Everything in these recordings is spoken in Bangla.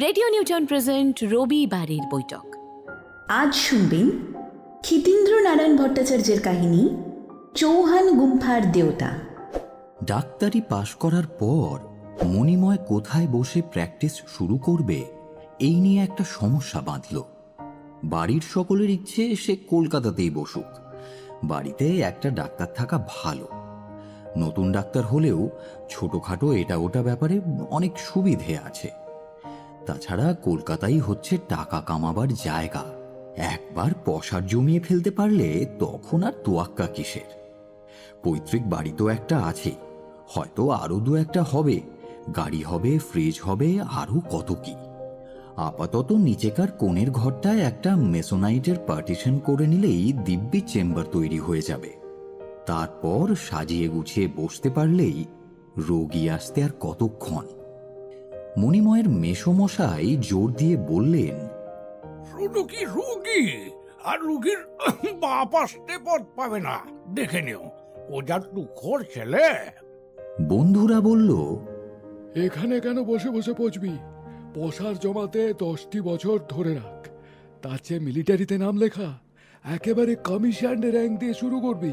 রেডিও নিউটন প্রেজেন্ট রবিবারের বৈঠক। আজ শুনবেন ক্ষিতীন্দ্র নারায়ণ ভট্টাচার্যের কাহিনী চৌহান গুম্ফার দেবতা। ডাক্তারি পাশ করার পর মণিময় কোথায় বসে প্র্যাকটিস শুরু করবে এই নিয়ে একটা সমস্যা বাঁধল। বাড়ির সকলের ইচ্ছে সে কলকাতাতেই বসুক, বাড়িতে একটা ডাক্তার থাকা ভালো। নতুন ডাক্তার হলেও ছোটখাটো এটা ওটা ব্যাপারে অনেক সুবিধে আছে। তাছাড়া কলকাতাই হচ্ছে টাকা কামাবার জায়গা। একবার পয়সা জমিয়ে ফেলতে পারলে তখন আর তোয়াক্কা কিসের। পৈতৃক বাড়ি তো একটা আছে, হয়তো আরো দু একটা হবে, গাড়ি হবে, ফ্রিজ হবে, আরো কত কি। আপাতত নিচেকার কোণের ঘরটায় একটা মেসোনাইটের পার্টিশন করে নিলেই দিব্যি চেম্বার তৈরি হয়ে যাবে। তারপর সাজিয়ে গুছিয়ে বসতে পারলেই রোগী আসতে আর কতক্ষণ। মণিময়ের মেসমশাই জোর দিয়ে বললেন, শুধু কি রুগী, আর রুগীর বাপ আসতে পথ পাবে না, দেখে নিও। ও যার দুঃখর ছেলে। বন্ধুরা বলল, এখানে কেন বসে বসে পচবি? পয়সার জমাতে 10টি বছর ধরে রাখ, তার চেয়ে মিলিটারিতে নাম লেখা, একেবারে কমিশন র্যাঙ্ক দিয়ে শুরু করবি।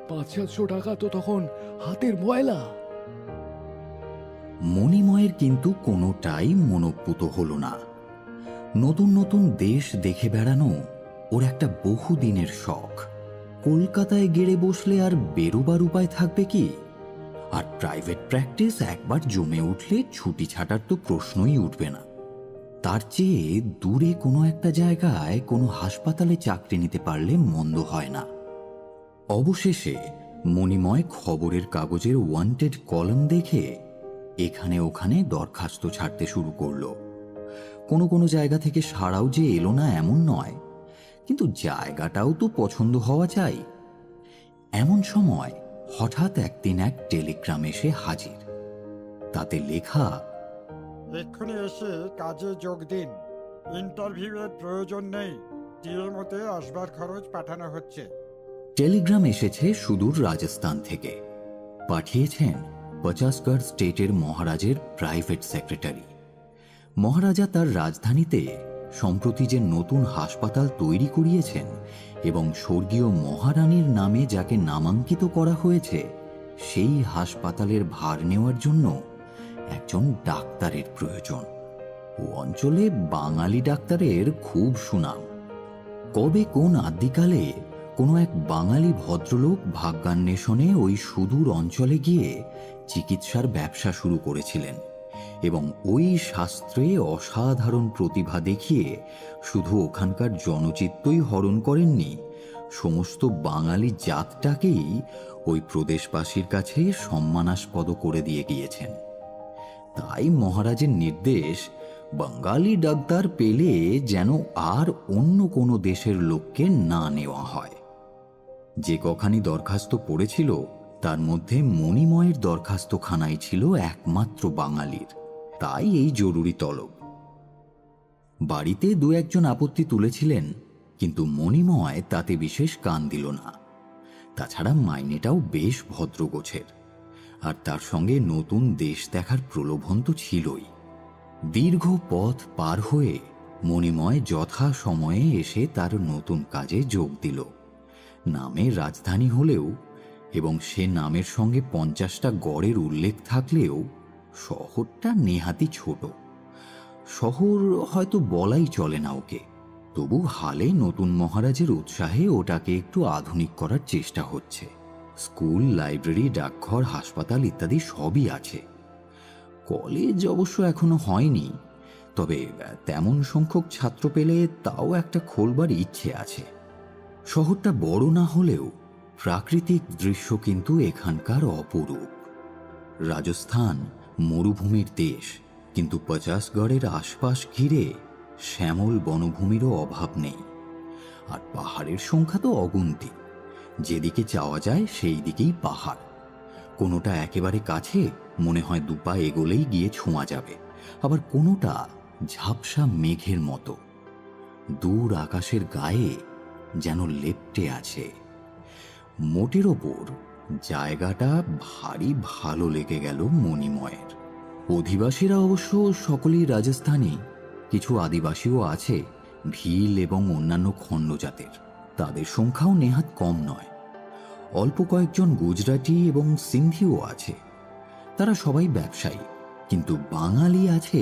500-700 টাকা তো তখন হাতের ময়লা। মণিময়ের কিন্তু কোনোটাই মনোপুত হল না। নতুন নতুন দেশ দেখে বেড়ানো ওর একটা বহুদিনের শখ। কলকাতায় গেড়ে বসলে আর বেরোবার উপায় থাকবে কি? আর প্রাইভেট প্র্যাকটিস একবার জমে উঠলে ছুটি ছাটার তো প্রশ্নই উঠবে না। তার চেয়ে দূরে কোনো একটা জায়গায় কোনো হাসপাতালে চাকরি নিতে পারলে মন্দ হয় না। অবশেষে মণিময় খবরের কাগজের ওয়ান্টেড কলাম দেখে এখানে ওখানে দরখাস্ত ছাড়তে শুরু করল। কোনো কোনো জায়গা থেকে সাড়াও যে এলো না এমন নয়, কিন্তু জায়গাটাও তো পছন্দ হওয়া চাই। এমন সময় হঠাৎ একদিন এক টেলিগ্রাম এসে হাজির। তাতে লেখা, এক্ষুনি এসে কাজে যোগ দিন, ইন্টারভিউয়ের প্রয়োজন নেই, টিএমওতে আসবার খরচ পাঠানো হচ্ছে। টেলিগ্রাম এসেছে সুদূর রাজস্থান থেকে। পাঠিয়েছেন 50গড় স্টেটের মহারাজের প্রাইভেট সেক্রেটারি। মহারাজা তার রাজধানীতে সম্প্রতি যে নতুন হাসপাতাল তৈরি করিয়েছেন এবং স্বর্গীয় মহারানীর নামে যাকে নামাঙ্কিত করা হয়েছে, সেই হাসপাতালের ভার নেওয়ার জন্য একজন ডাক্তারের প্রয়োজন। ও অঞ্চলে বাঙালি ডাক্তারের খুব সুনাম। কবে কোন আদিকালে কোনো এক বাঙালি ভদ্রলোক ভাগ্যান্বেষণে ওই সুদূর অঞ্চলে গিয়ে চিকিৎসার ব্যবসা শুরু করেছিলেন এবং ওই শাস্ত্রে অসাধারণ প্রতিভা দেখিয়ে শুধু ওখানকার জনচিত্তই হরণ করেননি, সমস্ত বাঙালি জাতটাকেই ওই প্রদেশবাসীর কাছে সম্মানাস্পদ করে দিয়ে গিয়েছেন। তাই মহারাজের নির্দেশ, বাঙালি ডাক্তার পেলে যেন আর অন্য কোনো দেশের লোককে না নেওয়া হয়। যে কখানি দরখাস্ত পড়েছিল তার মধ্যে মণিময়ের দরখাস্তখানাই ছিল একমাত্র বাঙালির। তাই এই জরুরি তলব। বাড়িতে দু একজন আপত্তি তুলেছিলেন, কিন্তু মণিময় তাতে বিশেষ কান দিল না। তাছাড়া মাইনেটাও বেশ ভদ্রগোছের, আর তার সঙ্গে নতুন দেশ দেখার প্রলোভন তো ছিলই। দীর্ঘ পথ পার হয়ে মণিময় যথা সময়ে এসে তার নতুন কাজে যোগ দিল। নামে রাজধানী হলেও এবং সে নামের সঙ্গে 50টা গড়ের উল্লেখ থাকলেও শহরটা নেহাতি ছোট। শহর হয়তো বলাই চলে না ওকে, তবু হালে নতুন মহারাজের উৎসাহে ওটাকে একটু আধুনিক করার চেষ্টা হচ্ছে। স্কুল, লাইব্রেরি, ডাকঘর, হাসপাতাল ইত্যাদি সবই আছে। কলেজ অবশ্য এখনো হয়নি, তবে তেমন সংখ্যক ছাত্র পেলে তাও একটা খোলবার ইচ্ছে আছে। শহরটা বড় না হলেও প্রাকৃতিক দৃশ্য কিন্তু এখানকার অপরূপ। রাজস্থান মরুভূমির দেশ, কিন্তু 50গড়ের আশপাশ ঘিরে শ্যামল বনভূমিরও অভাব নেই। আর পাহাড়ের সংখ্যা তো অগুন্তি। যেদিকে চাওয়া যায় সেই দিকেই পাহাড়। কোনোটা একেবারে কাছে, মনে হয় 2 পা এগোলেই গিয়ে ছোঁয়া যাবে, আবার কোনোটা ঝাপসা মেঘের মতো দূর আকাশের গায়ে যেন লেপ্টে আছে। মোটের ওপর জায়গাটা ভারী ভালো লেগে গেল মণিময়ের। অধিবাসীরা অবশ্য সকলেই রাজস্থানী, কিছু আদিবাসীও আছে, ভিল এবং অন্যান্য খণ্ড জাতের। তাদের সংখ্যাও নেহাত কম নয়। অল্প কয়েকজন গুজরাটি এবং সিন্ধিও আছে। তারা সবাই ব্যবসায়ী, কিন্তু বাঙালি আছে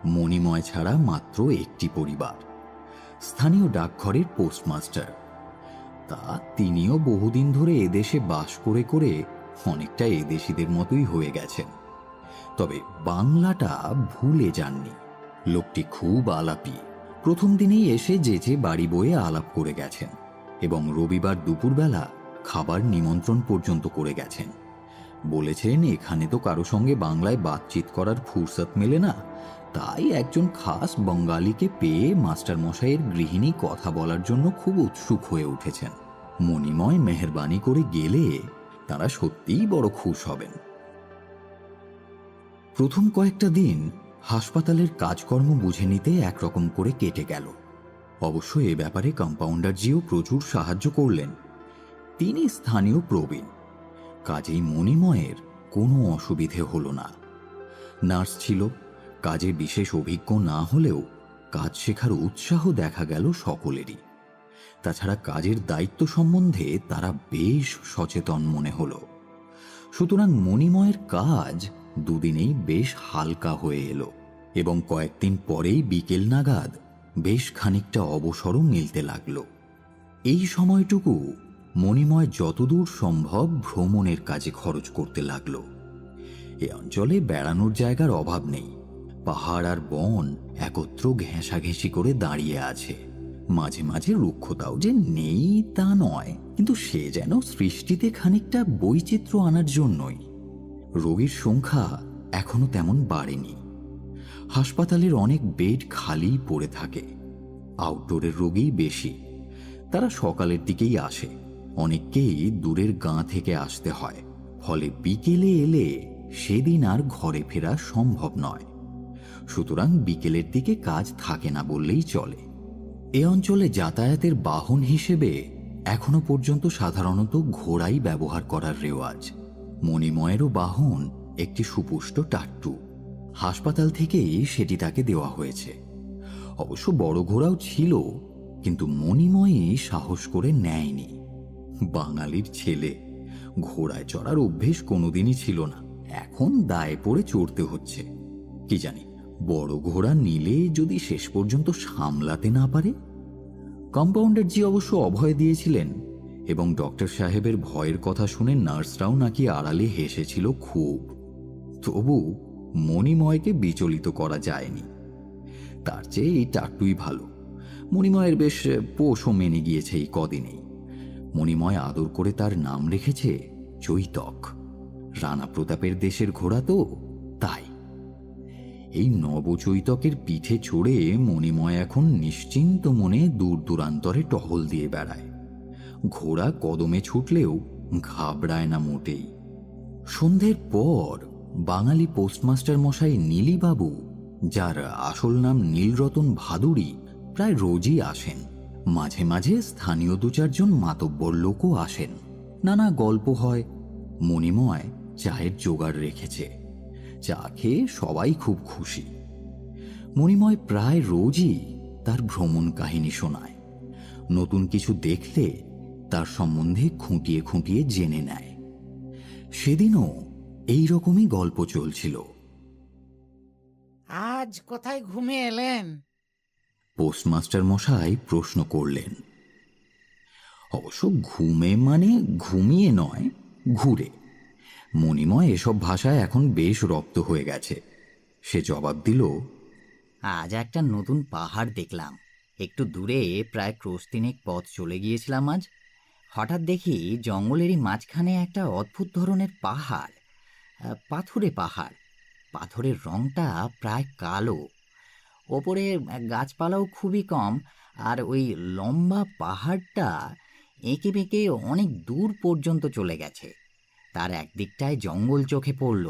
মণিময় ছাড়া মাত্র একটি পরিবার, স্থানীয় ডাকঘরের পোস্টমাস্টার। তা তিনিও বহুদিন ধরে এদেশে বাস করে করে অনেকটা এদেশিদের মতোই হয়ে গেছেন। তবে বাংলাটা ভুলে যাননি। লোকটি খুব আলাপি। প্রথম দিনেই এসে যে বাড়ি বয়ে আলাপ করে গেছেন এবং রবিবার দুপুরবেলা খাবার নিমন্ত্রণ পর্যন্ত করে গেছেন। বলেছেন এখানে তো কারো সঙ্গে বাংলায় বাতচিত করার ফুরসত মেলে না, তাই একজন খাস বঙ্গালীকে পেয়ে মাস্টার মশাইয়ের গৃহিণী কথা বলার জন্য খুব উৎসুক হয়ে উঠেছেন। মণিময় মেহেরবানি করে গেলে তারা সত্যিই বড় খুশ হবেন। প্রথম কয়েকটা দিন হাসপাতালের কাজকর্ম বুঝে নিতে একরকম করে কেটে গেল। অবশ্য এ ব্যাপারে কম্পাউন্ডারজিও প্রচুর সাহায্য করলেন। তিনি স্থানীয় প্রবীণ, কাজেই মণিময়ের কোনো অসুবিধে হল না। নার্স ছিল, কাজে বিশেষ অভিজ্ঞ না হলেও কাজ শেখার উৎসাহ দেখা গেল সকলেরই। তাছাড়া কাজের দায়িত্ব সম্বন্ধে তারা বেশ সচেতন মনে হল। সুতরাং মণিময়ের কাজ দুদিনেই বেশ হালকা হয়ে এলো এবং কয়েকদিন পরেই বিকেল নাগাদ বেশ খানিকটা অবসরও মিলতে লাগল। এই সময়টুকু মণিময় যতদূর সম্ভব ভ্রমণের কাজে খরচ করতে লাগল। এ অঞ্চলে বেড়ানোর জায়গার অভাব নেই। পাহাড় আর বন একত্র ঘেঁষাঘেঁষি করে দাঁড়িয়ে আছে। মাঝে মাঝে রুক্ষতাও যে নেই তা নয়, কিন্তু সে যেন সৃষ্টিতে খানিকটা বৈচিত্র্য আনার জন্যই। রোগীর সংখ্যা এখনো তেমন বাড়েনি। হাসপাতালের অনেক বেড খালি পড়ে থাকে। আউটডোরের রোগী বেশি। তারা সকালের দিকেই আসে। অনেককেই দূরের গাঁ থেকে আসতে হয়, ফলে বিকেলে এলে সেদিন আর ঘরে ফেরা সম্ভব নয়। সুতরাং বিকেলের দিকে কাজ থাকে না বললেই চলে। এ অঞ্চলে যাতায়াতের বাহন হিসেবে এখনো পর্যন্ত সাধারণত ঘোড়াই ব্যবহার করার রেওয়াজ। মণিময়েরও বাহন একটি সুপুষ্ট টাট্টু। হাসপাতাল থেকেই সেটি তাকে দেওয়া হয়েছে। অবশ্য বড় ঘোড়াও ছিল, কিন্তু মণিময়ই সাহস করে নেয়নি। বাঙালির ছেলে, ঘোড়ায় চড়ার অভ্যেস কোনোদিনই ছিল না, এখন দায়ে পড়ে চড়তে হচ্ছে। কি জানি বড় ঘোড়া নিলে যদি শেষ পর্যন্ত সামলাতে না পারে। কম্পাউন্ডারজি অবশ্য অভয় দিয়েছিলেন এবং ডক্টর সাহেবের ভয়ের কথা শুনে নার্সরাও নাকি আড়ালে হেসেছিল খুব। তবু মণিময়কে বিচলিত করা যায়নি। তার চেয়ে এই টাট্টুই ভালো। মণিময়ের বেশ পোষও মেনে গিয়েছে এই কদিনেই। মণিময় আদর করে তার নাম রেখেছে চৈতক। রানা প্রতাপের দেশের ঘোড়া তো, তাই। এই নবচৈতকের পিঠে চড়ে মণিময় এখন নিশ্চিন্ত মনে দূর দূরান্তরে টহল দিয়ে বেড়ায়। ঘোড়া কদমে ছুটলেও ঘাবড়ায় না মোটেই। সন্ধ্যের পর বাঙালি পোস্টমাস্টার মশাই নীলিবাবু, যার আসল নাম নীলরতন ভাদুড়ী, প্রায় রোজই আসেন। মাঝে মাঝে স্থানীয় দু চারজন মাতব্বর লোকও আসেন। নানা গল্প হয়। মণিময় চায়ের জোগাড় রেখেছে। চা খেয়ে সবাই খুব খুশি। মণিময় প্রায় রোজই তার ভ্রমণ কাহিনী শোনায়। নতুন কিছু দেখলে তার সম্বন্ধে খুঁটিয়ে খুঁটিয়ে জেনে নেয়। সেদিনও এই রকমই গল্প চলছিল। আজ কোথায় ঘুমিয়ে এলেন? পোস্টমাস্টার মশাই প্রশ্ন করলেন। অবশ্য ঘুমে মানে ঘুমিয়ে নয়, ঘুরে। মণিময় এসব ভাষায় এখন বেশ রপ্ত হয়ে গেছে। সে জবাব দিল, আজ একটা নতুন পাহাড় দেখলাম। একটু দূরে প্রায় ক্রোশ তিনেক পথ চলে গিয়েছিলাম আজ। হঠাৎ দেখি জঙ্গলেরই মাঝখানে একটা অদ্ভুত ধরনের পাহাড়, পাথুরে পাহাড়। পাথরের রংটা প্রায় কালো, ওপরে গাছপালাও খুবই কম, আর ওই লম্বা পাহাড়টা এঁকে বেঁকে অনেক দূর পর্যন্ত চলে গেছে। তার একদিকটায় জঙ্গল চোখে পড়ল,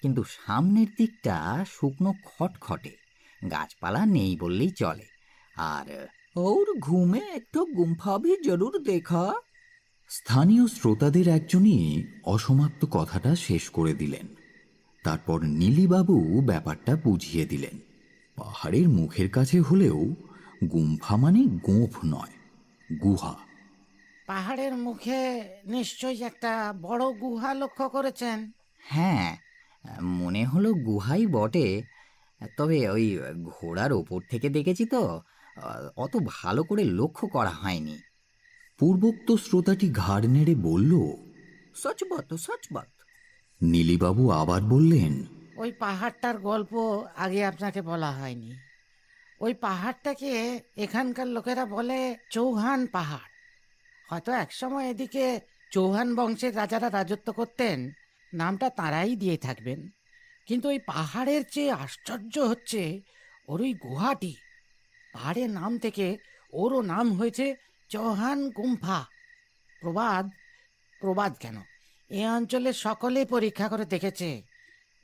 কিন্তু সামনের দিকটা শুকনো খটখটে, গাছপালা নেই বললেই চলে। আর ওর ঘুমে একটু গুম্ফা ভি জরুর দেখা। স্থানীয় শ্রোতাদের একজনই অসমাপ্ত কথাটা শেষ করে দিলেন। তারপর নীলিবাবু ব্যাপারটা বুঝিয়ে দিলেন। পাহাড়ের মুখের কাছে হলেও গুম্ফা মানে গোঁফ নয়, গুহা। পাহাড়ের মুখে নিশ্চয়ই একটা বড় গুহা লক্ষ্য করেছেন। হ্যাঁ, মনে হলো গুহাই বটে, তবে ওই ঘোড়ার ওপর থেকে দেখেছি তো, অত ভালো করে লক্ষ্য করা হয়নি। পূর্বোক্ত শ্রোতাটি ঘাড় নেড়ে বলল, সচবত সচবত। নীলিবাবু আবার বললেন, ওই পাহাড়টার গল্প আগে আপনাকে বলা হয়নি। ওই পাহাড়টাকে এখানকার লোকেরা বলে চৌহান পাহাড়। হয়তো একসময় এদিকে চৌহান বংশের রাজারা রাজত্ব করতেন, নামটা তারাই দিয়ে থাকবেন। কিন্তু ওই পাহাড়ের চেয়ে আশ্চর্য হচ্ছে ওর ওই গুহাটি। পাহাড়ের নাম থেকে ওরও নাম হয়েছে চৌহান গুম্ফা। প্রবাদ প্রবাদ কেন, এ অঞ্চলের সকলে পরীক্ষা করে দেখেছে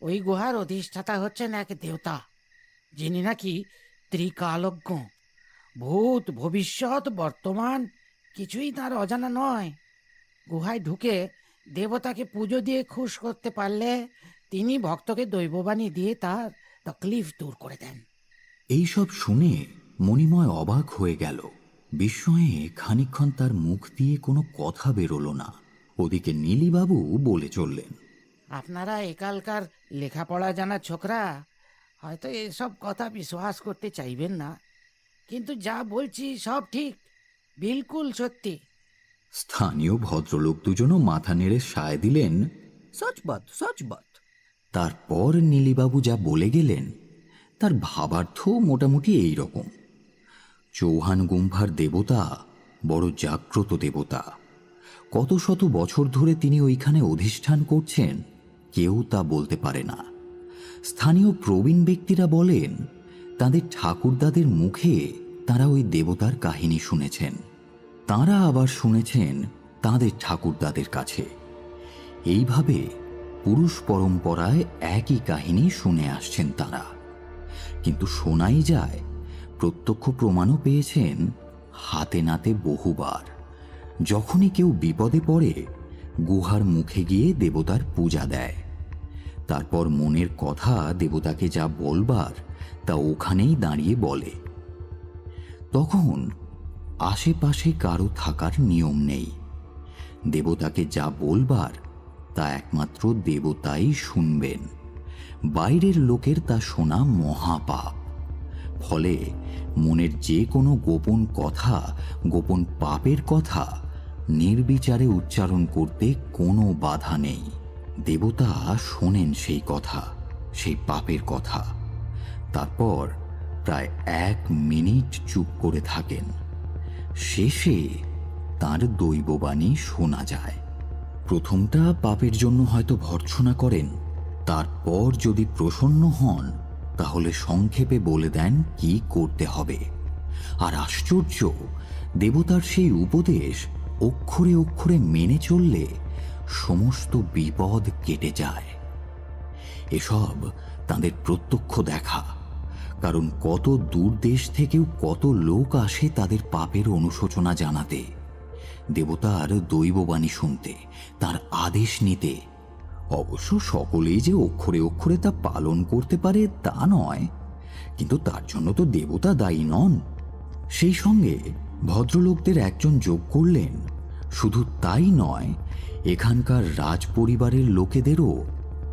ওই গুহার অধিষ্ঠাতা হচ্ছেন এক দেবতা, যিনি নাকি ত্রিকালজ্ঞ। ভূত ভবিষ্যৎ বর্তমান কিছুই তার অজানা নয়। গুহায় ঢুকে দেবতাকে পুজো দিয়ে খুশ করতে পারলে তিনি ভক্তকে দৈববাণী দিয়ে তার তকলিফ দূর করে দেন। এইসব শুনে মণিময় অবাক হয়ে গেল। বিস্ময়ে খানিকক্ষণ তার মুখ দিয়ে কোনো কথা বেরোল না। ওদিকে নীলিবাবু বলে চললেন, আপনারা একালকার লেখাপড়া জানা ছোকরা হয়তো এসব কথা বিশ্বাস করতে চাইবেন না, কিন্তু যা বলছি সব ঠিক, বিলকুল সত্যি। স্থানীয় ভদ্রলোক দুজনও মাথা নেড়ে সায় দিলেন, সচবত সচবত। তারপর নীলিবাবু যা বলে গেলেন তার ভাবার্থ মোটামুটি এই রকম। চৌহান গুম্ফার দেবতা বড় জাগ্রত দেবতা। কত শত বছর ধরে তিনি ওইখানে অধিষ্ঠান করছেন কেউ তা বলতে পারে না। স্থানীয় প্রবীণ ব্যক্তিরা বলেন তাদের ঠাকুরদাদের মুখে তারা ওই দেবতার কাহিনী শুনেছেন, তারা আবার শুনেছেন তাদের ঠাকুরদাদের কাছে। এইভাবে পুরুষ পরম্পরায় একই কাহিনী শুনে আসছেন তারা। কিন্তু শোনাই যায়, প্রত্যক্ষ প্রমাণও পেয়েছেন হাতে নাতে বহুবার। যখনই কেউ বিপদে পড়ে গুহার মুখে গিয়ে দেবতার পূজা দেয়, তারপর মনের কথা দেবতাকে যা বলবার তা ওখানেই দাঁড়িয়ে বলে। তখন আশেপাশে কারো থাকার নিয়ম নেই। দেবতাকে যা বলবার তা একমাত্র দেবতাই শুনবেন। বাইরের লোকের তা শোনা মহাপাপ। ফলে মনের যে কোনো গোপন কথা, গোপন পাপের কথা নির্বিচারে উচ্চারণ করতে কোনো বাধা নেই। দেবতা শোনেন সেই কথা, সেই পাপের কথা। তারপর প্রায় 1 মিনিট চুপ করে থাকেন। শেষে তার দৈববাণী শোনা যায়। প্রথমটা পাপের জন্য হয়তো ভর্ৎসনা করেন, তারপর যদি প্রসন্ন হন তাহলে সংক্ষেপে বলে দেন কি করতে হবে। আর আশ্চর্য, দেবতার সেই উপদেশ অক্ষরে অক্ষরে মেনে চললে সমস্ত বিপদ কেটে যায়। এসব তাদের প্রত্যক্ষ দেখা, কারণ কত দূর দেশ থেকেও কত লোক আসে তাদের পাপের অনুশোচনা জানাতে, দেবতার দৈববাণী শুনতে, তার আদেশ নিতে। অবশ্য সকলেই যে অক্ষরে অক্ষরে তা পালন করতে পারে তা নয়, কিন্তু তার জন্য তো দেবতা দায়ী নন। সেই সঙ্গে ভদ্রলোকদের একজন যোগ করলেন, শুধু তাই নয়, এখানকার রাজ পরিবারের লোকেদেরও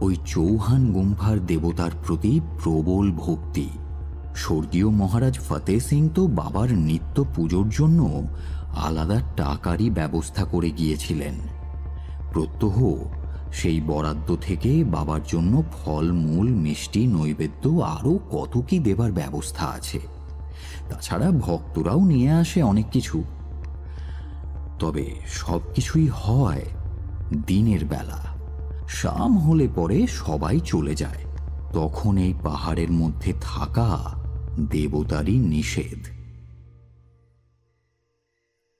ওই চৌহান গুম্ফার দেবতার প্রতি প্রবল ভক্তি। স্বর্গীয় মহারাজ ফতেহ সিং তো বাবার নিত্য পুজোর জন্য আলাদা টাকারই ব্যবস্থা করে গিয়েছিলেন। প্রত্যহ সেই বরাদ্দ থেকে বাবার জন্য ফল মূল মিষ্টি নৈবেদ্য আরও কত কি দেবার ব্যবস্থা আছে। তাছাড়া ভক্তরাও নিয়ে আসে অনেক কিছু। তবে সব কিছুই হয় দিনের বেলা। শাম হলে পরে সবাই চলে যায়। তখন এই পাহাড়ের মধ্যে থাকা দেবতারই নিষেধ।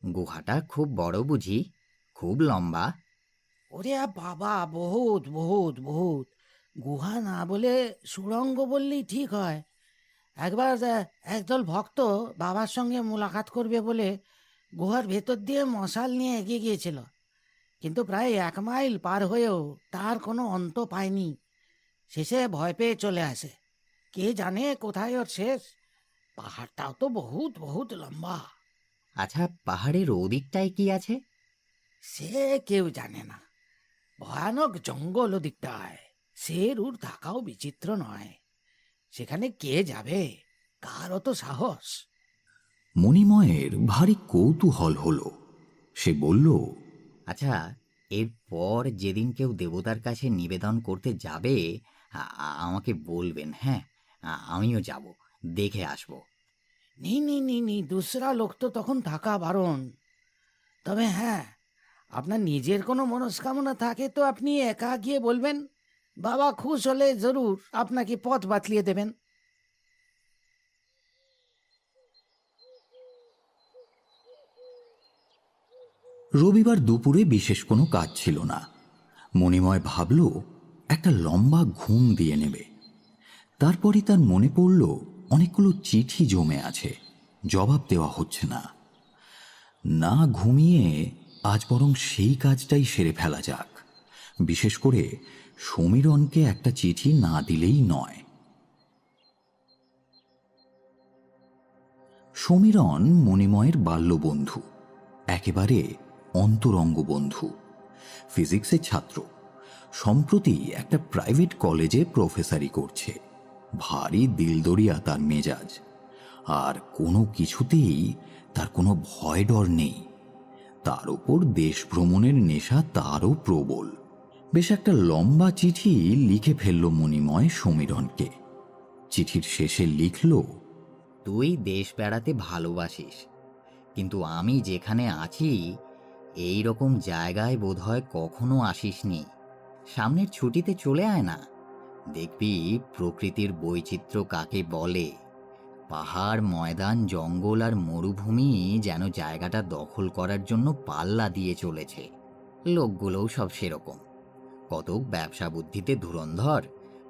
গুহাটা খুব বড় বুঝি? খুব লম্বা? ওরে বাবা, বহুত বহুত বহুত। গুহা না বলে সুড়ঙ্গ বললেই ঠিক হয়। একবার একদল ভক্ত বাবার সঙ্গে মোলাকাত করবে বলে গুহার ভেতর দিয়ে মশাল নিয়ে এগিয়ে গিয়েছিল, কিন্তু প্রায় 1 মাইল পার হয়েও তার কোনো অন্ত পায়নি। শেষে ভয় পেয়ে চলে আসে। কে জানে কোথায় ওর শেষ। পাহাড়টাও তো বহুত বহুত লম্বা। আচ্ছা, পাহাড়ের ওদিকটায় কি আছে? সে কেউ জানে না। ভয়ানক জঙ্গল ওদিকটায়। শের উর থাকাও বিচিত্র নয়। সেখানে কে যাবে? কার অত সাহস? মণিময়ের ভারী কৌতূহল হলো। সে বলল, আচ্ছা, এরপর যেদিন কেউ দেবতার কাছে নিবেদন করতে যাবে আমাকে বলবেন। হ্যাঁ, আমিও যাব, দেখে আসব। নি নি নি নি, দুসরা লোক তো তখন থাকা বারণ। তবে হ্যাঁ, আপনার নিজের কোনো মনস্কামনা থাকে তো আপনি একা গিয়ে বলবেন। বাবা খুশ হলে জরুর আপনাকে পথ বাতলিয়ে দেবেন। রবিবার দুপুরে বিশেষ কোনো কাজ ছিল না। মণিময় ভাবল একটা লম্বা ঘুম দিয়ে নেবে। তারপরই তার মনে পড়ল অনেকগুলো চিঠি জমে আছে, জবাব দেওয়া হচ্ছে না। না ঘুমিয়ে আজ বরং সেই কাজটাই সেরে ফেলা যাক। বিশেষ করে সমীরণকে একটা চিঠি না দিলেই নয়। সমীরণ মণিময়ের বাল্যবন্ধু, একেবারে অন্তরঙ্গ বন্ধু। ফিজিক্সের ছাত্র, সম্প্রতি একটা প্রাইভেট কলেজে প্রফেসরি করছে। ভারী দিলদরিয়া তার মেজাজ, আর কোনো কিছুতেই তার কোনো ভয় ডর নেই। তার ওপর দেশ ভ্রমণের নেশা তারও প্রবল। বেশ একটা লম্বা চিঠি লিখে ফেলল মণিময় সমীরণকে। চিঠির শেষে লিখল, তুই দেশ বেড়াতে ভালোবাসিস, কিন্তু আমি যেখানে আছি এই রকম জায়গায় বোধহয় কখনো আসিসনি। সামনের ছুটিতে চলে আয় না, দেখবি প্রকৃতির বৈচিত্র্য কাকে বলে। পাহাড়, ময়দান, জঙ্গল আর মরুভূমি যেন জায়গাটা দখল করার জন্য পাল্লা দিয়ে চলেছে। লোকগুলোও সব সেরকম। কতক ব্যবসা বুদ্ধিতে ধুরন্ধর,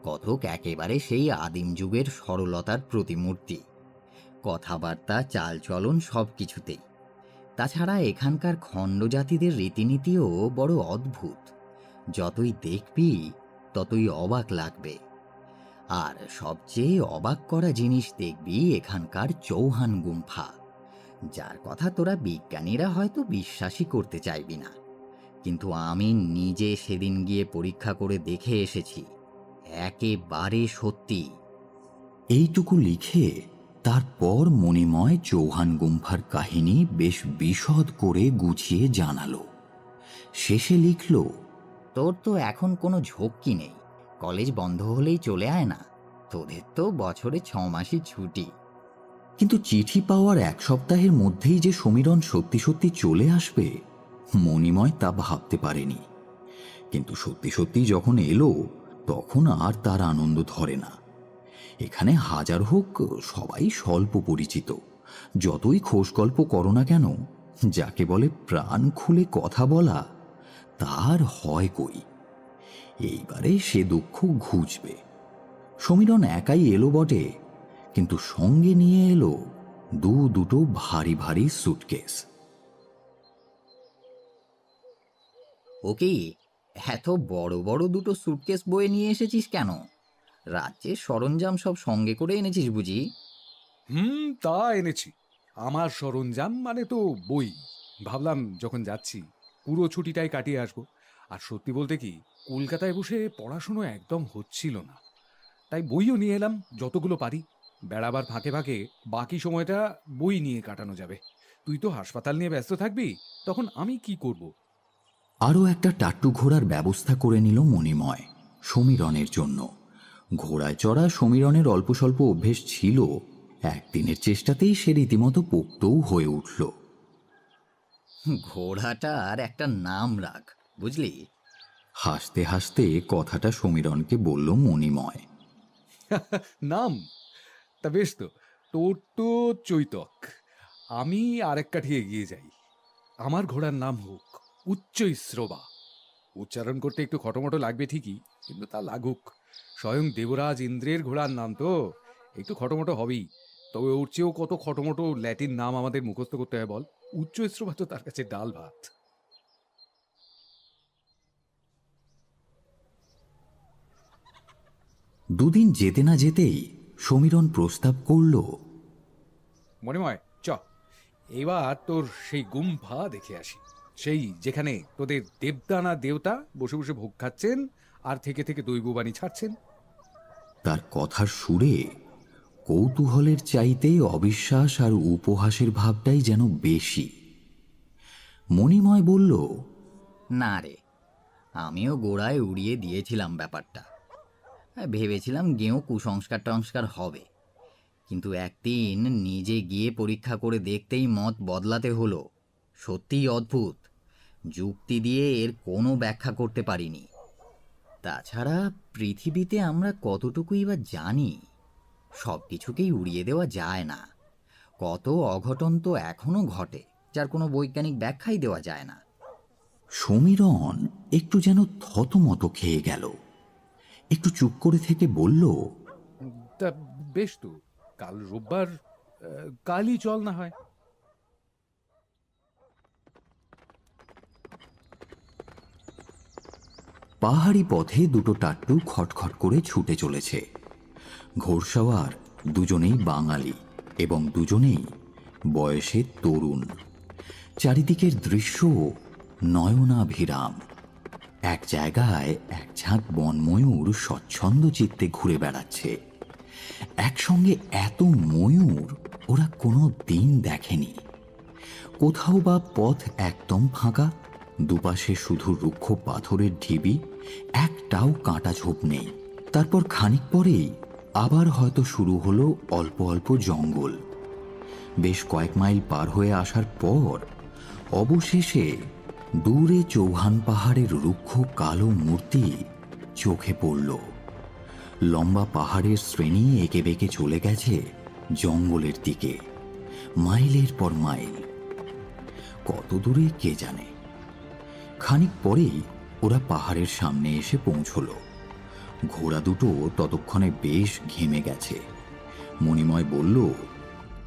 কতক একেবারে সেই আদিম যুগের সরলতার প্রতিমূর্তি। কথাবার্তা, চালচলন সব কিছুতেই। তাছাড়া এখানকার খণ্ডজাতিদের রীতিনীতিও বড় অদ্ভুত। যতই দেখবি ততই অবাক লাগবে। আর সবচেয়ে অবাক করা জিনিস দেখবি এখানকার চৌহান গুম্ফা, যার কথা তোরা বিজ্ঞানীরা হয়তো বিশ্বাসই করতে চাইবি না, কিন্তু আমি নিজে সেদিন গিয়ে পরীক্ষা করে দেখে এসেছি, একেবারে সত্যি। এইটুকু লিখে তারপর মণিময় চৌহান গুম্ফার কাহিনী বেশ বিশদ করে গুছিয়ে জানালো। শেষে লিখল, তোর তো এখন কোনো ঝক্কি নেই, কলেজ বন্ধ হলেই চলে আয় না, তোদের তো বছরে 6 মাসই ছুটি। কিন্তু চিঠি পাওয়ার 1 সপ্তাহের মধ্যেই যে সমীরণ সত্যি সত্যি চলে আসবে, মণিময় তা ভাবতে পারেনি। কিন্তু সত্যি সত্যি যখন এলো, তখন আর তার আনন্দ ধরে না। এখানে হাজার হোক সবাই স্বল্প পরিচিত, যতই খোশ গল্প করো না কেন, যাকে বলে প্রাণ খুলে কথা বলা, তার হয় কই। এইবারে সে দুঃখ ঘুচবে। সমীরণ একাই এলো বটে, কিন্তু সঙ্গে নিয়ে এলো দুটো ভারী ভারী সুটকেস। ওকে, এত বড় বড় দুটো সুটকেস বয়ে নিয়ে এসেছিস কেন? রাজ্যের সরঞ্জাম সব সঙ্গে করে এনেছিস বুঝি? তা এনেছি। আমার সরঞ্জাম মানে তো বই। ভাবলাম যখন যাচ্ছি পুরো ছুটিটাই কাটিয়ে আসবো। আর সত্যি বলতে কি, কলকাতায় বসে পড়াশুনো একদম হচ্ছিল না, তাই বইও নিয়ে এলাম যতগুলো পারি। বেড়াবার ফাঁকে ফাঁকে বাকি সময়টা বই নিয়ে কাটানো যাবে। তুই তো হাসপাতাল নিয়ে ব্যস্ত থাকবি, তখন আমি কি করব? আরও একটা টাট্টু ঘোড়ার ব্যবস্থা করে নিল মণিময় সমীরণের জন্য। ঘোড়ায় চড়া সমীরণের অল্প স্বল্প অভ্যেস ছিল, একদিনের চেষ্টাতেই সে রীতিমতো পোক্তও হয়ে উঠল। ঘোড়াটার একটা নাম রাখ, বুঝলি? হাসতে হাসতে কথাটা সমীরণকে বলল মণিময়। নাম? তা বেশ তো, তোর তো চৈতক, আমি আরেক কাঠি এগিয়ে যাই। আমার ঘোড়ার নাম হোক উচ্চৈশ্রবা। উচ্চারণ করতে একটু খটোমটো লাগবে ঠিকই, কিন্তু তা লাগুক। স্বয়ং দেবরাজ ইন্দ্রের ঘোড়ার নাম তো একটু খটোমটো হবেই। তবে ওর চেয়েও কত খটোমটো ল্যাটিন নাম আমাদের মুখস্থ করতে হয় বল। উচ্চৈশ্রবা তো তার কাছে ডাল ভাত। দুদিন যেতে না যেতেই সমীরণ প্রস্তাব করল, মণিময় চ, এবার তোর সেই গুম্ফা দেখে আসি, সেই যেখানে তোদের দেবদানা দেবতা বসে বসে ভোগ খাচ্ছেন আর থেকে থেকে দৈববাণী ছাড়ছেন। তার কথার সুরে কৌতূহলের চাইতে অবিশ্বাস আর উপহাসের ভাবটাই যেন বেশি। মণিময় বলল, না রে, আমিও গোড়ায় উড়িয়ে দিয়েছিলাম ব্যাপারটা। ভেবেছিলাম গেঁয়ো কুসংস্কার টংস্কার হবে, কিন্তু একদিন নিজে গিয়ে পরীক্ষা করে দেখতেই মত বদলাতে হলো। সত্যিই অদ্ভুত, যুক্তি দিয়ে এর কোনো ব্যাখ্যা করতে পারিনি। তাছাড়া পৃথিবীতে আমরা কতটুকুই বা জানি, সব কিছুকেই উড়িয়ে দেওয়া যায় না। কত অঘটন তো এখনো ঘটে, যার কোনো বৈজ্ঞানিক ব্যাখ্যাই দেওয়া যায় না। সমীরণ একটু যেন থতমত খেয়ে গেল, একটু চুপ করে থেকে বলল, তা বেশ, তো কাল রোববার, কালই চল না হয়। পাহাড়ি পথে দুটো টাট্টু খটখট করে ছুটে চলেছে। ঘোড়সওয়ার দুজনেই বাঙালি এবং দুজনেই বয়সে তরুণ। চারিদিকের দৃশ্য নয়নাভিরাম। এক জায়গায় এক ঝাঁক বনময়ূর স্বচ্ছন্দ চিত্তে ঘুরে বেড়াচ্ছে। একসঙ্গে এত ময়ূর ওরা কোনো দিন দেখেনি। কোথাও বা পথ একদম ফাঁকা, দুপাশে শুধু রুক্ষ পাথরের ঢিবি, একটাও কাঁটা ঝোপ নেই। তারপর খানিক পরেই আবার হয়তো শুরু হলো অল্প অল্প জঙ্গল। বেশ কয়েক মাইল পার হয়ে আসার পর অবশেষে দূরে চৌহান পাহাড়ের রুক্ষ কালো মূর্তি চোখে পড়ল। লম্বা পাহাড়ের শ্রেণী এঁকে বেঁকে চলে গেছে জঙ্গলের দিকে, মাইলের পর মাইল। কত দূরে কে জানে। খানিক পরেই ওরা পাহাড়ের সামনে এসে পৌঁছল। ঘোড়া দুটো ততক্ষণে বেশ ঘেমে গেছে। মণিময় বলল,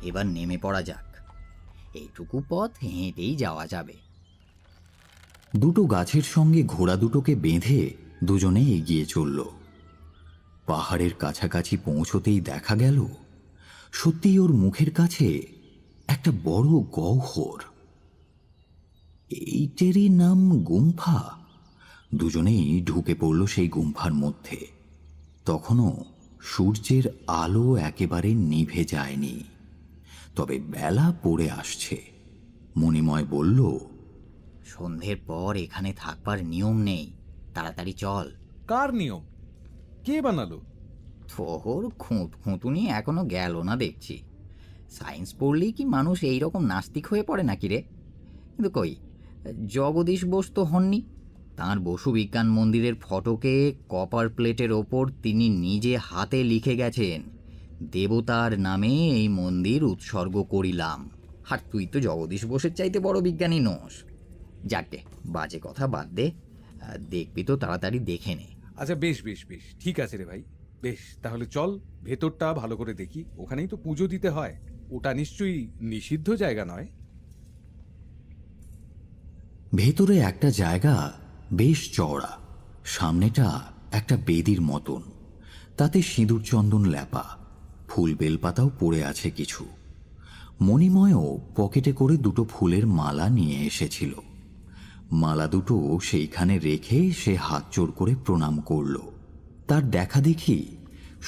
এবার নেমে পড়া যাক, এইটুকু পথ হেঁটেই যাওয়া যাবে। দুটো গাছের সঙ্গে ঘোড়া দুটোকে বেঁধে দুজনে এগিয়ে চলল। পাহাড়ের কাছাকাছি পৌঁছতেই দেখা গেল সত্যিই ওর মুখের কাছে একটা বড় গহ্বর। এইটেরই নাম গুম্ফা। দুজনেই ঢুকে পড়ল সেই গুম্ফার মধ্যে। তখনও সূর্যের আলো একেবারে নিভে যায়নি, তবে বেলা পড়ে আসছে। মণিময় বলল, সন্ধ্যের পর এখানে থাকবার নিয়ম নেই, তাড়াতাড়ি চল। কার নিয়ম? কে বানালো? তোর খুঁতুনি এখনো গেল না দেখছি। সায়েন্স পড়লেই কি মানুষ এইরকম নাস্তিক হয়ে পড়ে নাকি রে? কিন্তু কই, জগদীশ বোস তো হননি। তাঁর বসু বিজ্ঞান মন্দিরের ফটকে কপার প্লেটের ওপর তিনি নিজে হাতে লিখে গেছেন, দেবতার নামে এই মন্দির উৎসর্গ করিলাম। আর তুই তো জগদীশ বোসের চাইতে বড় বিজ্ঞানী নোস। যাকে বাজে কথা বাদ দে, দেখবি তো তাড়াতাড়ি দেখে নে। আচ্ছা বেশ বেশ বেশ, ঠিক আছে রে ভাই, বেশ তাহলে চল ভেতরটা ভালো করে দেখি। ওখানেই তো পুজো দিতে হয়, ওটা নিশ্চয়ই নিষিদ্ধ জায়গা নয়। ভেতরে একটা জায়গা বেশ চওড়া, সামনেটা একটা বেদির মতন, তাতে সিঁদুর চন্দন লেপা, ফুল বেলপাতাও পড়ে আছে কিছু। মণিময়ও পকেটে করে দুটো ফুলের মালা নিয়ে এসেছিল। মালা দুটো সেইখানে রেখে সে হাত জোড় করে প্রণাম করল। তার দেখা দেখি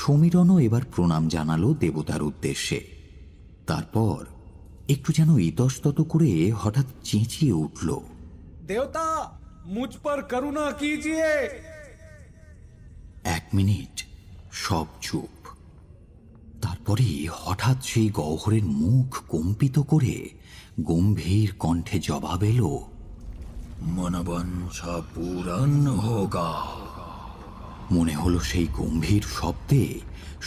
সমীরণও এবার প্রণাম জানালো দেবতার উদ্দেশ্যে। তারপর একটু যেন ইতস্তত করে হঠাৎ চেঁচিয়ে উঠল, দেবতা মুঝ পর করুণা কিজিয়ে। 1 মিনিট সব চুপ। তারপরে হঠাৎ সেই গহ্বরের মুখ কম্পিত করে গম্ভীর কণ্ঠে জবাব এলো, মনবঞ্ছা পূরণ হোগা। মনে হলো সেই গম্ভীর শব্দে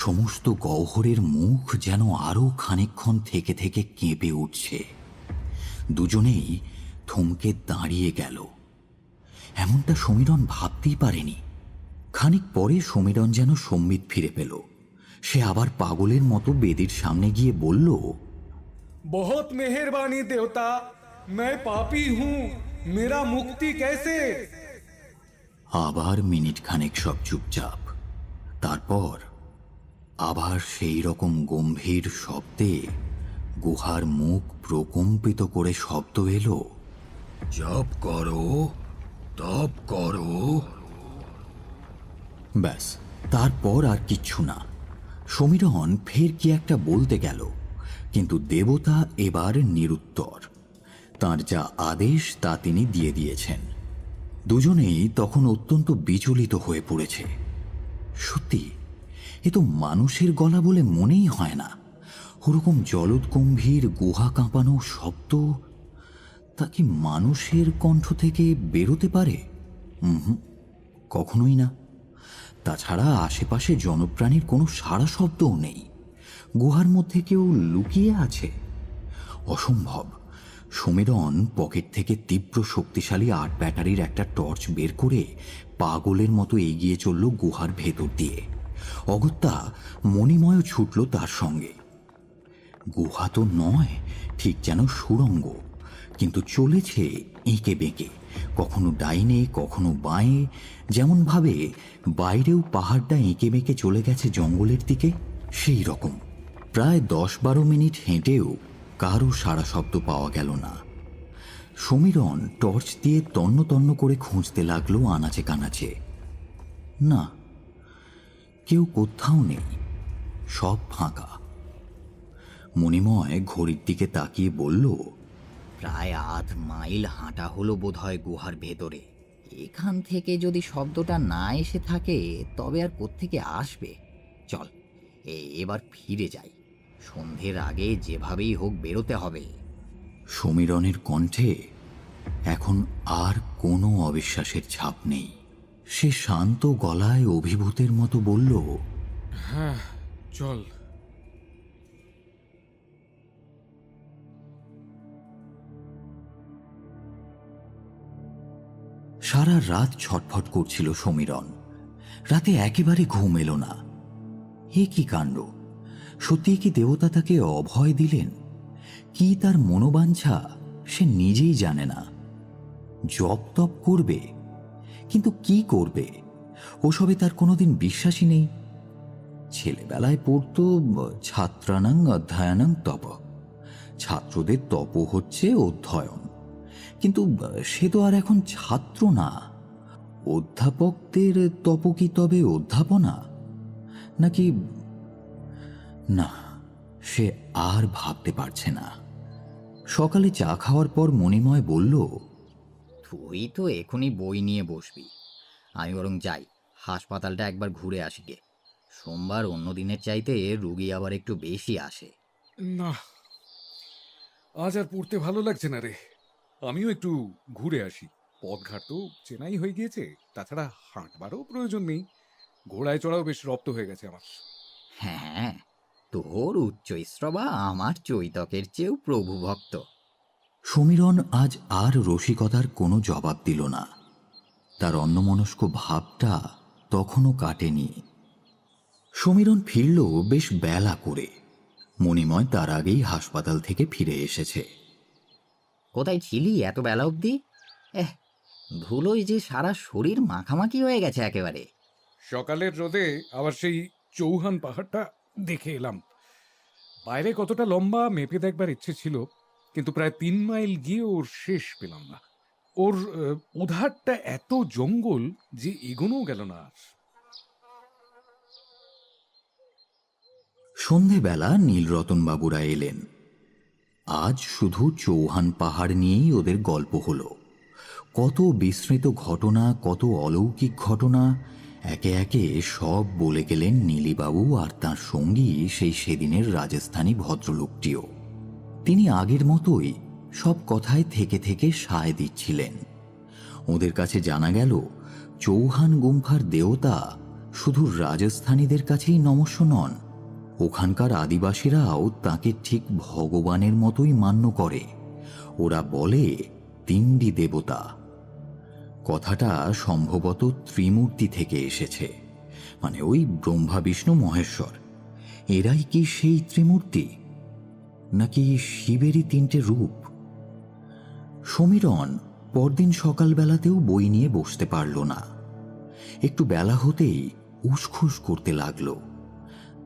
সমস্ত গহ্বরের মুখ যেন আরো খানিকক্ষণ থেকে থেকে কেঁপে উঠছে। দুজনেই থমকে দাঁড়িয়ে গেল। এমনটা সমীরণ ভাবতেই পারেনি। খানিক পরে সমীরণ যেন সম্বিত ফিরে পেল। সে আবার পাগলের মতো বেদির সামনে গিয়ে বলল, বহুত মেহেরবানি দেবতা, मैं पापी हूं, मेरा मुक्ति कैसे? আবার মিনিট খানেক সব চুপচাপ। তারপর আবার সেই রকম গম্ভীর শব্দে গুহার মুখ প্রকম্পিত করে শব্দ এলো, জপ করো, তপ করো। ব্যাস, তারপর আর কিচ্ছু না। সমীরণ ফের কি একটা বলতে গেল, কিন্তু দেবতা এবার নিরুত্তর। তার যা আদেশ তা তিনি দিয়ে দিয়েছেন। দুজনেই তখন অত্যন্ত বিচলিত হয়ে পড়েছে। সত্যি, এ তো মানুষের গলা বলে মনেই হয় না। ওরকম জলদগম্ভীর গুহা কাঁপানো শব্দ, তা কি মানুষের কণ্ঠ থেকে বেরোতে পারে? কখনোই না। তাছাড়া আশেপাশে জনপ্রাণীর কোনো সাড়া শব্দও নেই। গুহার মধ্যে কেউ লুকিয়ে আছে? অসম্ভব। সমীরণ পকেট থেকে তীব্র শক্তিশালী 8 ব্যাটারির একটা টর্চ বের করে পাগলের মতো এগিয়ে চলল গুহার ভেতর দিয়ে। অগত্যা মণিময় ছুটল তার সঙ্গে। গুহা তো নয়, ঠিক যেন সুড়ঙ্গ, কিন্তু চলেছে এঁকে বেঁকে, কখনো ডাইনে কখনো বাঁয়ে, যেমনভাবে বাইরেও পাহাড়টা এঁকে বেঁকে চলে গেছে জঙ্গলের দিকে, সেই রকম। প্রায় 10-12 মিনিট হেঁটেও কারও সাড়া শব্দ পাওয়া গেল না। সমীরণ টর্চ দিয়ে তন্ন তন্ন করে খুঁজতে লাগলো আনাচে কানাচে। না, কেউ কোথাও নেই, সব ফাঁকা। মণিময় ঘড়ির দিকে তাকিয়ে বলল, প্রায় 1/2 মাইল হাঁটা হলো বোধহয় গুহার ভেতরে। এখান থেকে যদি শব্দটা না এসে থাকে তবে আর কোত্থেকে আসবে? চল এবার ফিরে যাই, সন্ধ্যের আগে যেভাবেই হোক বেরোতে হবে। সমীরণের কণ্ঠে এখন আর কোনো অবিশ্বাসের ছাপ নেই। সে শান্ত গলায় অভিভূতের মতো বলল, হ্যাঁ চল। সারা রাত ছটফট করছিল সমীরণ। রাতে একেবারে ঘুম এলো না। এ কি কাণ্ড! সত্যি কি দেবতা তাকে অভয় দিলেন? কি তার মনোবাঞ্ছা সে নিজেই জানে না। জপ তপ করবে, কিন্তু কি করবে ওসবে তার কোনোদিন বিশ্বাসই নেই। ছেলেবেলায় পড়তো ছাত্রানাং অধ্যয়নাং তপ, ছাত্রদের তপ হচ্ছে অধ্যয়ন। কিন্তু সে তো আর এখন ছাত্র না। অধ্যাপকদের তপ কি তবে অধ্যাপনা নাকি? না, সে আর ভাবতে পারছে না। সকালে চা খাওয়ার পর মণিময় বলল, তুই তো এখনই বই নিয়ে বসবি, আমি বরং যাই, হাসপাতালটা একবার ঘুরে আসি গে। সোমবার অন্য দিনের চাইতে রুগী আবার একটু বেশি আসে। না, আজ আর পড়তে ভালো লাগছে না রে। আমিও একটু ঘুরে আসি। পথঘাট তো চেনাই হয়ে গিয়েছে, তাছাড়া হাঁটবারও প্রয়োজন নেই। ঘোড়ায় চড়াও বেশ রপ্ত হয়ে গেছে আমার। হ্যাঁ, তোর উচ্চশ্রবা আমার চৈতকের চেয়েও প্রভু ভক্ত। সমীরণ আজ আর রসিকতার কোনো জবাব দিল না। তার অন্যমনস্ক ভাবটা তখনও কাটেনি। সমীরণ ফিরল বেশ বেলা করে। মণিময় তার আগেই হাসপাতাল থেকে ফিরে এসেছে। কোথায় ছিলি এত বেলা অবধি? ধুলোয় যে সারা শরীর মাখামাখি হয়ে গেছে একেবারে। সকালের রোদে আবার সেই চৌহান পাহাড়টা দেখে এলাম। বাইরে কতটা লম্বা মেপে দেখবার ইচ্ছে ছিল, কিন্তু প্রায় 3 মাইল গিয়ে ওর শেষ পেলাম না। ওর উধারটা এত জঙ্গল যে এগোনোও গেল না আর। সন্ধেবেলা নীলরতনবাবুরা এলেন। আজ শুধু চৌহান পাহাড় নিয়েই ওদের গল্প হলো। কত বিস্মৃত ঘটনা, কত অলৌকিক ঘটনা একে একে সব বলে গেলেন নীলিবাবু আর তাঁর সঙ্গী সেই সেদিনের রাজস্থানী ভদ্রলোকটিও। তিনি আগের মতোই সব কথায় থেকে থেকে সায় দিচ্ছিলেন। ওদের কাছে জানা গেল চৌহান গুম্ফার দেবতা শুধু রাজস্থানীদের কাছেই নমস্য নন, ওখানকার আদিবাসীরাও তাকে ঠিক ভগবানের মতোই মান্য করে। ওরা বলে তিনটি দেবতা। কথাটা সম্ভবত ত্রিমূর্তি থেকে এসেছে, মানে ওই ব্রহ্মা বিষ্ণু মহেশ্বর। এরাই কি সেই ত্রিমূর্তি, নাকি শিবেরই 3টে রূপ? সমীরণ পরদিন সকালবেলাতেও বই নিয়ে বসতে পারল না। একটু বেলা হতেই উসখুস করতে লাগলো।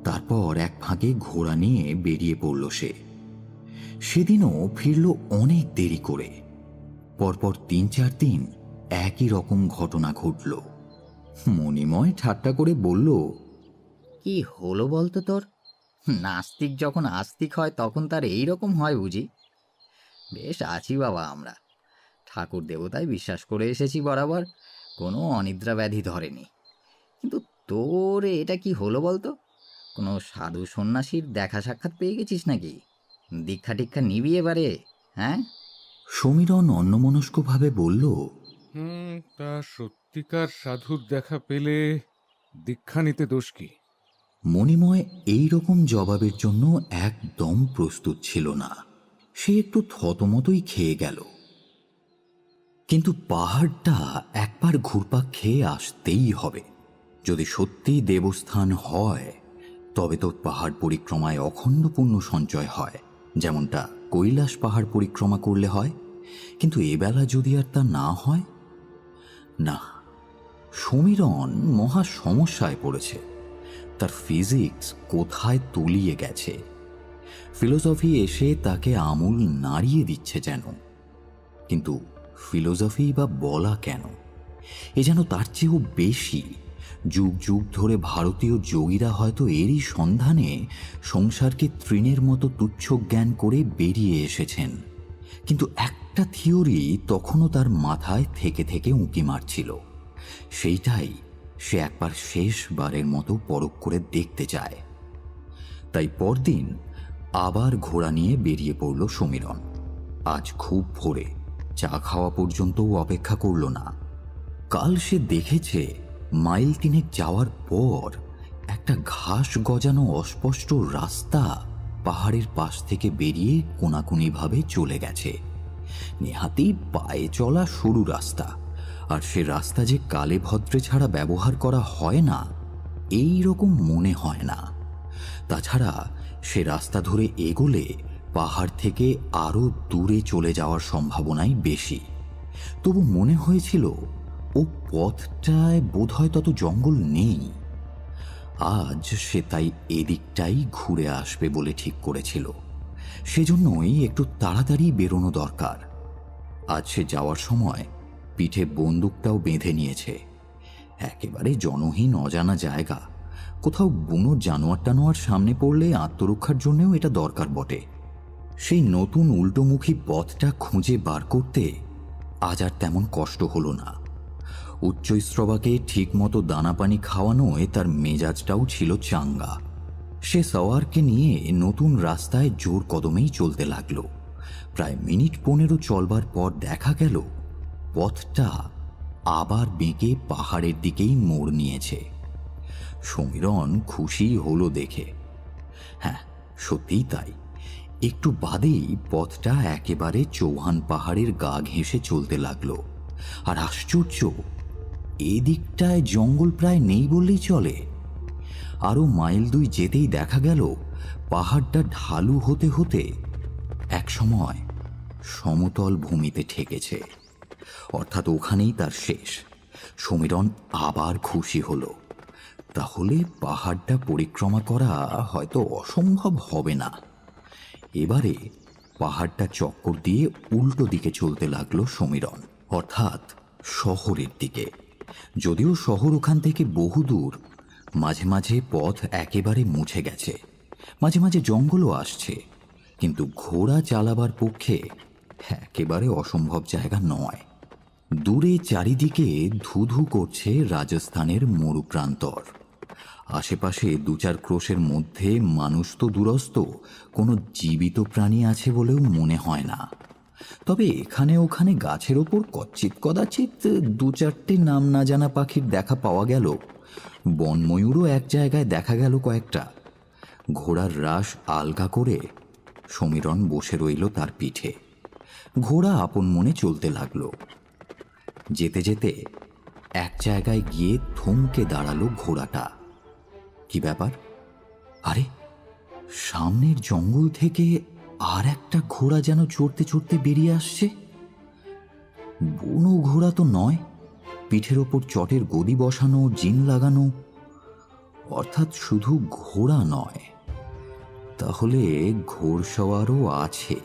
তারপর এক ফাঁকে ঘোড়া নিয়ে বেরিয়ে পড়ল সে। সেদিনও ফিরল অনেক দেরি করে। পরপর ৩-৪ দিন একই রকম ঘটনা ঘটল। মণিময় ঠাট্টা করে বলল, কি হলো বলতো তোর? নাস্তিক যখন আস্তিক হয় তখন তার এই রকম হয় বুঝি? বেশ আছি বাবা আমরা, ঠাকুর দেবতায় বিশ্বাস করে এসেছি বরাবর, কোনো অনিদ্রা ব্যাধি ধরেনি। কিন্তু তোর এটা কি হলো বলতো? কোনো সাধু সন্ন্যাসীর দেখা সাক্ষাৎ পেয়ে গেছিস নাকি? দীক্ষা টিক্ষা নিবি এবারে? হ্যাঁ? সমীরণ অন্যমনস্কভাবে বলল, তা সত্যিকার সাধুর দেখা পেলে দীক্ষা নিতে দোষ কি? মণিময় এই রকম জবাবের জন্য একদম প্রস্তুত ছিল না। সে একটু থতমতই খেয়ে গেল। কিন্তু পাহাড়টা একবার ঘুরপাক খেয়ে আসতেই হবে। যদি সত্যিই দেবস্থান হয় তবে তো পাহাড় পরিক্রমায় অখণ্ড পুণ্য সঞ্চয় হয়, যেমনটা কৈলাস পাহাড় পরিক্রমা করলে হয়। কিন্তু এবেলা যদি আর তা না হয়, না, সমীরণ মহা সমস্যায় পড়েছে। তার ফিজিক্স কোথায় তলিয়ে গেছে। ফিলোসফি এসে তাকে আমূল নাড়িয়ে দিচ্ছে যেন। কিন্তু ফিলোসফি বা বলা কেন, এ যেন তার চেয়েও বেশি। যুগ যুগ ধরে ভারতীয় যোগীরা হয়তো এরই সন্ধানে সংসারকে তৃণের মতো তুচ্ছ জ্ঞান করে বেরিয়ে এসেছেন। কিন্তু একটা থিওরি তখনও তার মাথায় থেকে থেকে উঁকি মারছিল। সেইটাই সে একবার শেষবারের মতো পরখ করে দেখতে চায়। তাই পরদিন আবার ঘোড়া নিয়ে বেরিয়ে পড়ল সমীরণ। আজ খুব ভোরে, চা খাওয়া পর্যন্তও অপেক্ষা করল না। কাল সে দেখেছে মাইল ৩ যাওয়ার পর একটা ঘাস গজানো অস্পষ্ট রাস্তা পাহাড়ের পাশ থেকে বেরিয়ে কোনাকুনিভাবে চলে গেছে। নেহাতি পায়ে চলা সরু রাস্তা, আর সে রাস্তা যে কালে ভদ্রে ছাড়া ব্যবহার করা হয় না এই রকম মনে হয় না। তাছাড়া সে রাস্তা ধরে এগোলে পাহাড় থেকে আরো দূরে চলে যাওয়ার সম্ভাবনাই বেশি। তবু মনে হয়েছিল ও পথটায় বোধহয় তত জঙ্গল নেই। আজ সে তাই এদিকটাই ঘুরে আসবে বলে ঠিক করেছিল। সেজন্যই একটু তাড়াতাড়ি বেরোনো দরকার। আজ সে যাওয়ার সময় পিঠে বন্দুকটাও বেঁধে নিয়েছে। একেবারে জনহীন অজানা জায়গা, কোথাও বুনো জানোয়ার টানোয়ার সামনে পড়লে আত্মরক্ষার জন্যও এটা দরকার বটে। সেই নতুন উল্টোমুখী পথটা খুঁজে বার করতে আজ আর তেমন কষ্ট হলো না। উচ্চৈস্রবাকে ঠিক মতো দানাপানি খাওয়ানোয় তার মেজাজটাও ছিল চাঙ্গা। সে সওয়ারকে নিয়ে নতুন রাস্তায় জোর কদমেই চলতে লাগল। প্রায় মিনিট 15 চলবার পর দেখা গেল পথটা আবার বেঁকে পাহাড়ের দিকেই মোড় নিয়েছে। সমীরণ খুশি হলো দেখে। হ্যাঁ, সত্যিই তাই। একটু বাদেই পথটা একেবারে চৌহান পাহাড়ের গা ঘেঁষে চলতে লাগলো। আর আশ্চর্য, এদিকটায় জঙ্গল প্রায় নেই বললেই চলে। আরো মাইল 2 যেতেই দেখা গেল পাহাড়টা ঢালু হতে হতে একসময় সমতল ভূমিতে ঠেকেছে। অর্থাৎ ওখানেই তার শেষ। সমীরণ আবার খুশি হলো। তাহলে পাহাড়টা পরিক্রমা করা হয়তো অসম্ভব হবে না। এবারে পাহাড়টা চক্কর দিয়ে উল্টো দিকে চলতে লাগলো সমীরণ, অর্থাৎ শহরের দিকে। যদিও শহর ওখান থেকে বহুদূর, মাঝে মাঝে পথ একেবারে মুছে গেছে, মাঝে মাঝে জঙ্গলও আসছে, কিন্তু ঘোড়া চালাবার পক্ষে একেবারে অসম্ভব জায়গা নয়। দূরে চারিদিকে ধুধু করছে রাজস্থানের মরুপ্রান্তর। আশেপাশে 2-4 ক্রোশের মধ্যে মানুষ তো দূরস্থ, কোনো জীবিত প্রাণী আছে বলেও মনে হয় না। তবে এখানে ওখানে গাছের ওপর কচ্ছিত কদাচিৎ 2-4টে নাম না জানা পাখির দেখা পাওয়া গেল। বনময়ূরও এক জায়গায় দেখা গেল কয়েকটা। ঘোড়ার রাশ আলগা করে সমীরণ বসে রইল তার পিঠে। ঘোড়া আপন মনে চলতে লাগলো। যেতে যেতে এক জায়গায় গিয়ে থমকে দাঁড়ালো ঘোড়াটা। কি ব্যাপার? আরে, সামনের জঙ্গল থেকে আর একটা ঘোড়া যেন চড়তে চড়তে বেরিয়ে আসছে। বুনো ঘোড়া তো নয়, পিঠের ওপর চটের গদি বসানো, জিন লাগানো। অর্থাৎ শুধু ঘোড়া নয়, তাহলে ঘোড়সওয়ারও আছে।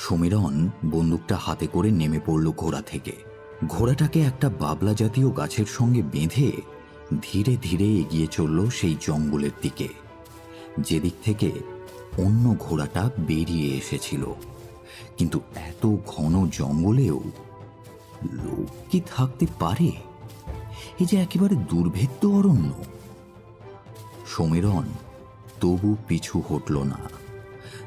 সমীরণ বন্দুকটা হাতে করে নেমে পড়ল ঘোড়া থেকে। ঘোড়াটাকে একটা বাবলা জাতীয় গাছের সঙ্গে বেঁধে ধীরে ধীরে এগিয়ে চলল সেই জঙ্গলের দিকে, যেদিক থেকে অন্য ঘোড়াটা বেরিয়ে এসেছিল। কিন্তু এত ঘন জঙ্গলেও লোক কি থাকতে পারে? এই যে একেবারে দুর্ভেদ্য অরণ্য। সমীরণ তবু পিছু হটল না।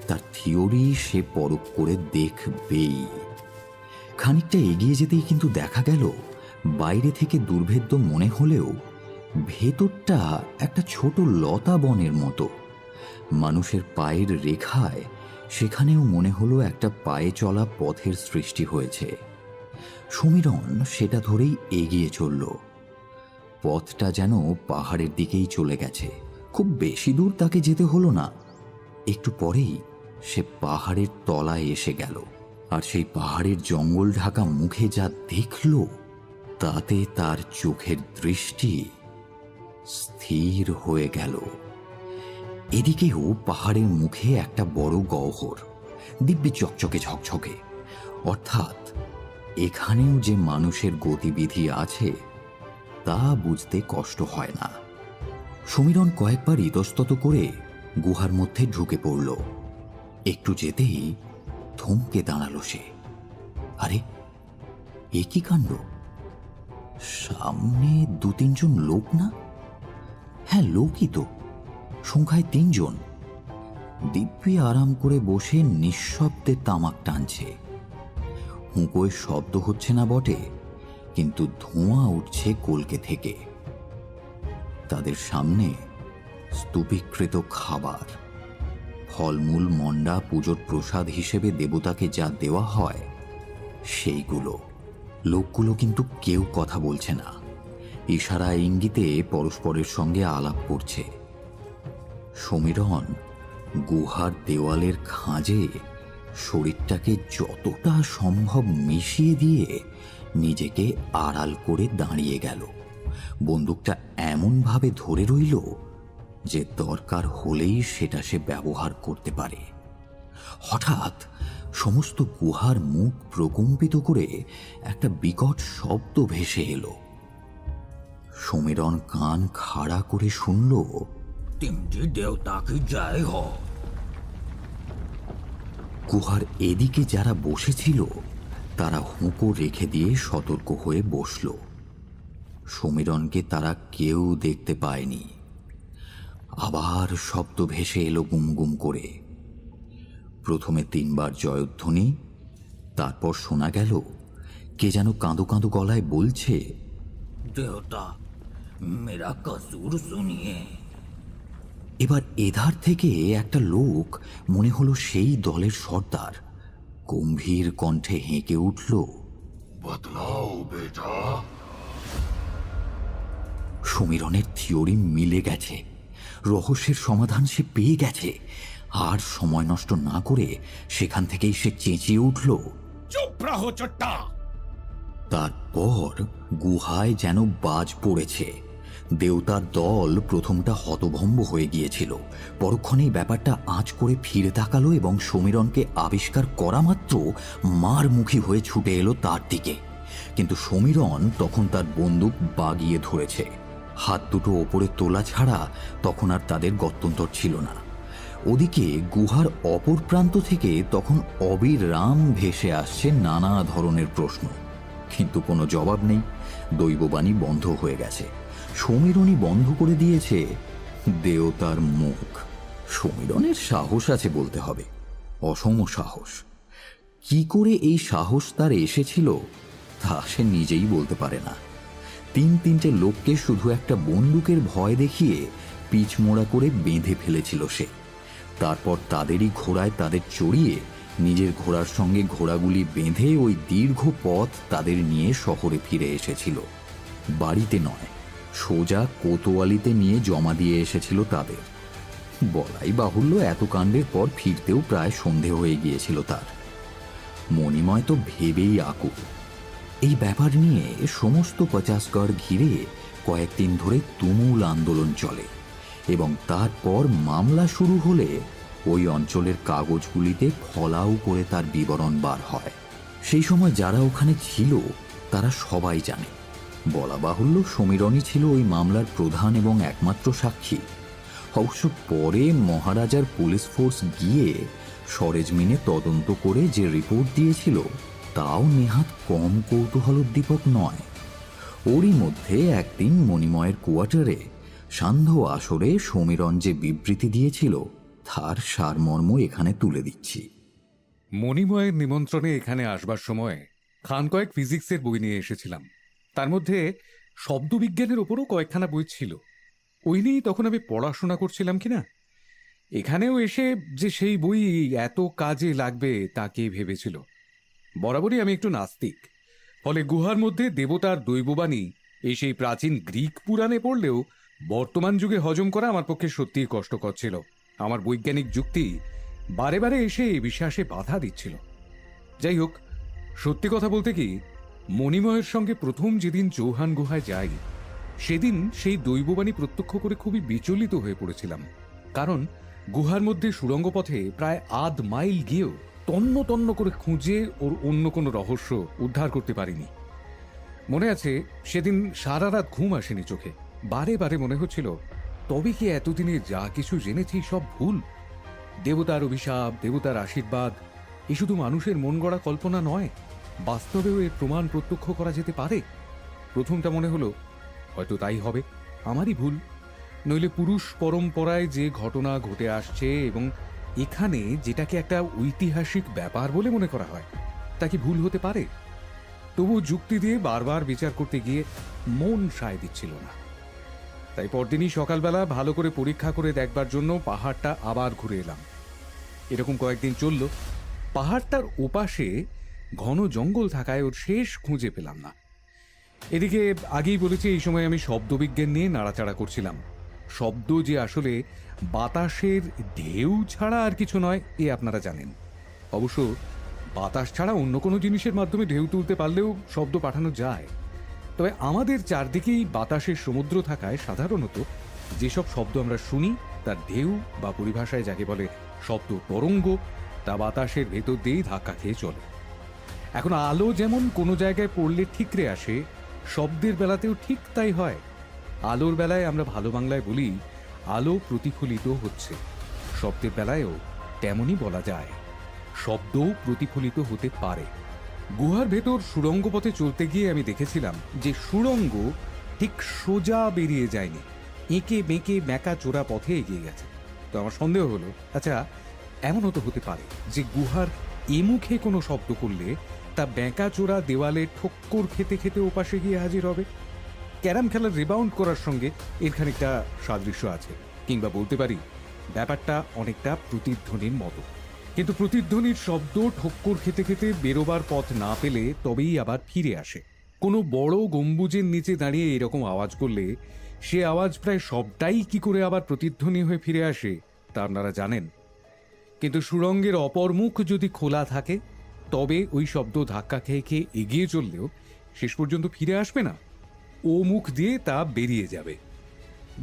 তার থিওরি সে পরখ করে দেখবেই। খানিকটা এগিয়ে যেতেই কিন্তু দেখা গেল বাইরে থেকে দুর্ভেদ্য মনে হলেও ভেতরটা একটা ছোট লতা বনের মতো। মানুষের পায়ের রেখায় সেখানেও মনে হলো একটা পায়ে চলা পথের সৃষ্টি হয়েছে। সমীরণ সেটা ধরেই এগিয়ে চলল। পথটা যেন পাহাড়ের দিকেই চলে গেছে। খুব বেশি দূর তাকে যেতে হলো না। একটু পরেই সে পাহাড়ের তলায় এসে গেল। আর সেই পাহাড়ের জঙ্গল ঢাকা মুখে যা দেখল, তাতে তার চোখের দৃষ্টি স্থির হয়ে গেল। এদিকেও পাহাড়ের মুখে একটা বড় গহ্বর, দিব্যি চকচকে ঝকঝকে। অর্থাৎ এখানেও যে মানুষের গতিবিধি আছে তা বুঝতে কষ্ট হয় না। সমীরণ কয়েকবার ইতস্তত করে গুহার মধ্যে ঢুকে পড়ল। একটু যেতেই থমকে দাঁড়ালো সে। আরে, এ কি কাণ্ড! সামনে 2-3 জন লোক না? হ্যাঁ, লোকই তো। সংখ্যায় 3 জন। দিব্যি আরাম করে বসে নিঃশব্দে তামাক টানছে। হুঁকোয় শব্দ হচ্ছে না বটে, কিন্তু ধোঁয়া উঠছে কলকে থেকে। তাদের সামনে স্তূপীকৃত খাবার, ফলমূল, মন্ডা, পুজোর প্রসাদ হিসেবে দেবতাকে যা দেওয়া হয় সেইগুলো। লোকগুলো কিন্তু কেউ কথা বলছে না, ইশারা ইঙ্গিতে পরস্পরের সঙ্গে আলাপ করছে। সমীরণ গুহার দেওয়ালের খাঁজে শরীরটাকে যতটা সম্ভব মিশিয়ে দিয়ে নিজেকে আড়াল করে দাঁড়িয়ে গেল। বন্দুকটা এমনভাবে ধরে রইল যে দরকার হলেই সেটা সে ব্যবহার করতে পারে। হঠাৎ সমস্ত গুহার মুখ প্রকম্পিত করে একটা বিকট শব্দ ভেসে এলো। সমীরণ কান খাড়া করে শুনল, তিনটি দেবতা কি জয় হো। গুহার এদিকে যারা বসেছিল তারা হুঁকো রেখে দিয়ে সতর্ক হয়ে বসল। সমীরণকে তারা কেউ দেখতে পায়নি। আবার শব্দ ভেসে এলো গুমগুম করে। প্রথমে 3 বার জয়ধ্বনি, তারপর শোনা গেল কে যেন কাঁদো কাঁদো গলায় বলছে, দেবতা মেরা কসুর শুনিয়ে। এবার এধার থেকে একটা লোক, মনে হলো সেই দলের সর্দার, গম্ভীর কণ্ঠে হেঁকে উঠল, বদলাও বেটা। সমীরণের থিওরি মিলে গেছে। রহস্যের সমাধান সে পেয়ে গেছে। আর সময় নষ্ট না করে সেখান থেকেই সে চেঁচিয়ে উঠল, চুপ রাহো চট্টা। তারপর গুহায় যেন বাজ পড়েছে। দেবতার দল প্রথমটা হতভম্ব হয়ে গিয়েছিল। পরক্ষণেই ব্যাপারটা আঁচ করে ফিরে তাকালো এবং সমীরণকে আবিষ্কার করা মাত্র মারমুখী হয়ে ছুটে এলো তার দিকে। কিন্তু সমীরণ তখন তার বন্দুক বাগিয়ে ধরেছে। হাত দুটো ওপরে তোলা ছাড়া তখন আর তাদের গত্যন্তর ছিল না। ওদিকে গুহার অপর প্রান্ত থেকে তখন অবিরাম ভেসে আসছে নানা ধরনের প্রশ্ন, কিন্তু কোনো জবাব নেই। দৈববাণী বন্ধ হয়ে গেছে। সমীরণই বন্ধ করে দিয়েছে দেবতার মুখ। সমীরণের সাহস আছে বলতে হবে, অসম সাহস। কি করে এই সাহস তার এসেছিল তা সে নিজেই বলতে পারে না। 3-3টে লোককে শুধু একটা বন্দুকের ভয় দেখিয়ে পিছমোড়া করে বেঁধে ফেলেছিল সে। তারপর তাদেরই ঘোড়ায় তাদের চড়িয়ে নিজের ঘোড়ার সঙ্গে ঘোড়াগুলি বেঁধে ওই দীর্ঘ পথ তাদের নিয়ে শহরে ফিরে এসেছিল। বাড়িতে নয়, সোজা কোতোয়ালিতে নিয়ে জমা দিয়ে এসেছিল তাদের। বলাই বাহুল্য, এত কাণ্ডের পর ফিরতেও প্রায় সন্ধে হয়ে গিয়েছিল তার। মণিময় তো ভেবেই আকুল। এই ব্যাপার নিয়ে সমস্ত 50 গড় ঘিরে কয়েকদিন ধরে তুমুল আন্দোলন চলে এবং তারপর মামলা শুরু হলে ওই অঞ্চলের কাগজগুলিতে ফলাও করে তার বিবরণ বার হয়। সেই সময় যারা ওখানে ছিল তারা সবাই জানে। বলা বাহুল্য, সমীরণই ছিল ওই মামলার প্রধান এবং একমাত্র সাক্ষী। অবশ্য পরে মহারাজার পুলিশ ফোর্স গিয়ে সরেজমিনে তদন্ত করে যে রিপোর্ট দিয়েছিল তাও নেহাত কম কৌতূহলোদ্দীপক নয়। ওরই মধ্যে একদিন মণিময়ের কোয়ার্টারে সান্ধ্য আসরে সমীরণ যে বিবৃতি দিয়েছিল তার সারমর্ম এখানে তুলে দিচ্ছি। মণিময়ের নিমন্ত্রণে এখানে আসবার সময় খান কয়েক ফিজিক্সের বই নিয়ে এসেছিলাম। তার মধ্যে শব্দবিজ্ঞানের ওপরও কয়েকখানা বই ছিল। ওই নিয়েই তখন আমি পড়াশোনা করছিলাম কিনা। এখানেও এসে যে সেই বই এত কাজে লাগবে তা কে ভেবেছিল। বরাবরই আমি একটু নাস্তিক, ফলে গুহার মধ্যে দেবতার দৈববাণী এই সেই প্রাচীন গ্রিক পুরাণে পড়লেও বর্তমান যুগে হজম করা আমার পক্ষে সত্যিই কষ্টকর ছিল। আমার বৈজ্ঞানিক যুক্তি বারে বারে এসে এই বিশ্বাসে বাধা দিচ্ছিল। যাই হোক, সত্যি কথা বলতে কি, মণিময়ের সঙ্গে প্রথম যেদিন চৌহান গুহায় যাই সেদিন সেই দৈববাণী প্রত্যক্ষ করে খুবই বিচলিত হয়ে পড়েছিলাম। কারণ গুহার মধ্যে সুড়ঙ্গ পথে প্রায় আধ মাইল গিয়েও তন্ন তন্ন করে খুঁজে ওর অন্য কোনো রহস্য উদ্ধার করতে পারিনি। মনে আছে সেদিন সারা রাত ঘুম আসেনি চোখে। বারে বারে মনে হচ্ছিল, তবে কি এতদিনে যা কিছু জেনেছি সব ভুল? দেবতার অভিশাপ, দেবতার আশীর্বাদ এ শুধু মানুষের মন গড়া কল্পনা নয়, বাস্তবেও এর প্রমাণ প্রত্যক্ষ করা যেতে পারে। প্রথমটা মনে হলো হয়তো তাই হবে, আমারই ভুল। নইলে পুরুষ পরম্পরায় যে ঘটনা ঘটে আসছে এবং এখানে যেটাকে একটা ঐতিহাসিক ব্যাপার বলে মনে করা হয় তা কি ভুল হতে পারে? তবু যুক্তি দিয়ে বারবার বিচার করতে গিয়ে মন সায় দিচ্ছিল না। তাই পরদিনই সকালবেলা ভালো করে পরীক্ষা করে দেখবার জন্য পাহাড়টা আবার ঘুরে এলাম। এরকম কয়েকদিন চলল। পাহাড়টার ওপাশে ঘন জঙ্গল থাকায় ওর শেষ খুঁজে পেলাম না। এদিকে আগেই বলেছি, এই সময় আমি শব্দবিজ্ঞান নিয়ে নাড়াচাড়া করছিলাম। শব্দ যে আসলে বাতাসের ঢেউ ছাড়া আর কিছু নয় এ আপনারা জানেন। অবশ্য বাতাস ছাড়া অন্য কোনো জিনিসের মাধ্যমে ঢেউ তুলতে পারলেও শব্দ পাঠানো যায়। তবে আমাদের চারদিকেই বাতাসের সমুদ্র থাকায় সাধারণত যেসব শব্দ আমরা শুনি তার ঢেউ বা পরিভাষায় যাকে বলে শব্দ তরঙ্গ, তা বাতাসের ভেতর দিয়েই ধাক্কা খেয়ে চলে। এখন আলো যেমন কোনো জায়গায় পড়লে ঠিকরে আসে, শব্দের বেলাতেও ঠিক তাই হয়। আলোর বেলায় আমরা ভালো বাংলায় বলি আলো প্রতিফলিত হচ্ছে, শব্দের বেলায়ও তেমনই বলা যায়, শব্দও প্রতিফলিত হতে পারে। গুহার ভেতর সুড়ঙ্গ পথে চলতে গিয়ে আমি দেখেছিলাম যে সুড়ঙ্গ ঠিক সোজা বেরিয়ে যায়নি, এঁকে বেঁকে ব্যাঁকা চোরা পথে এগিয়ে গেছে। তো আমার সন্দেহ হলো, আচ্ছা এমনও তো হতে পারে যে গুহার এমুখে কোনো শব্দ করলে তা ব্যাঁকা চোরা দেওয়ালে ঠক্কর খেতে খেতে ওপাশে গিয়ে হাজির হবে। ক্যারাম খেলার রিবাউন্ড করার সঙ্গে এর খানিকটা সাদৃশ্য আছে, কিংবা বলতে পারি ব্যাপারটা অনেকটা প্রতিধ্বনির মতো। কিন্তু প্রতিধ্বনির শব্দ ঠক্কর খেতে খেতে বেরোবার পথ না পেলে তবেই আবার ফিরে আসে। কোনো বড় গম্বুজের নিচে দাঁড়িয়ে এরকম আওয়াজ করলে সে আওয়াজ প্রায় সবটাই কি করে আবার প্রতিধ্বনি হয়ে ফিরে আসে তা আপনারা জানেন। কিন্তু সুড়ঙ্গের অপর মুখ যদি খোলা থাকে তবে ওই শব্দ ধাক্কা খেয়ে খেয়ে এগিয়ে চললেও শেষ পর্যন্ত ফিরে আসবে না, ও মুখ দিয়ে তা বেরিয়ে যাবে।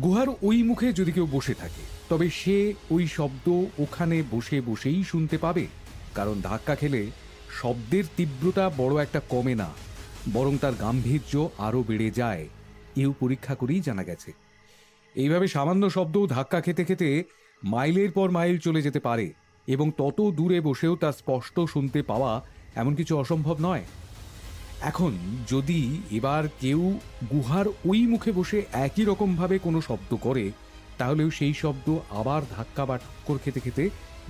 গুহার ওই মুখে যদি কেউ বসে থাকে তবে সে ওই শব্দ ওখানে বসে বসেই শুনতে পাবে, কারণ ধাক্কা খেলে শব্দের তীব্রতা বড় একটা কমে না, বরং তার গাম্ভীর্য আরও বেড়ে যায়। এও পরীক্ষা করেই জানা গেছে। এইভাবে সামান্য শব্দ ধাক্কা খেতে খেতে মাইলের পর মাইল চলে যেতে পারে এবং তত দূরে বসেও তা স্পষ্ট শুনতে পাওয়া এমন কিছু অসম্ভব নয়। এখন যদি এবার কেউ গুহার ওই মুখে বসে একই রকমভাবে কোনো শব্দ করে, তাহলেও সেই শব্দ আবার ধাক্কা বা ঠক্কর খেতে খেতে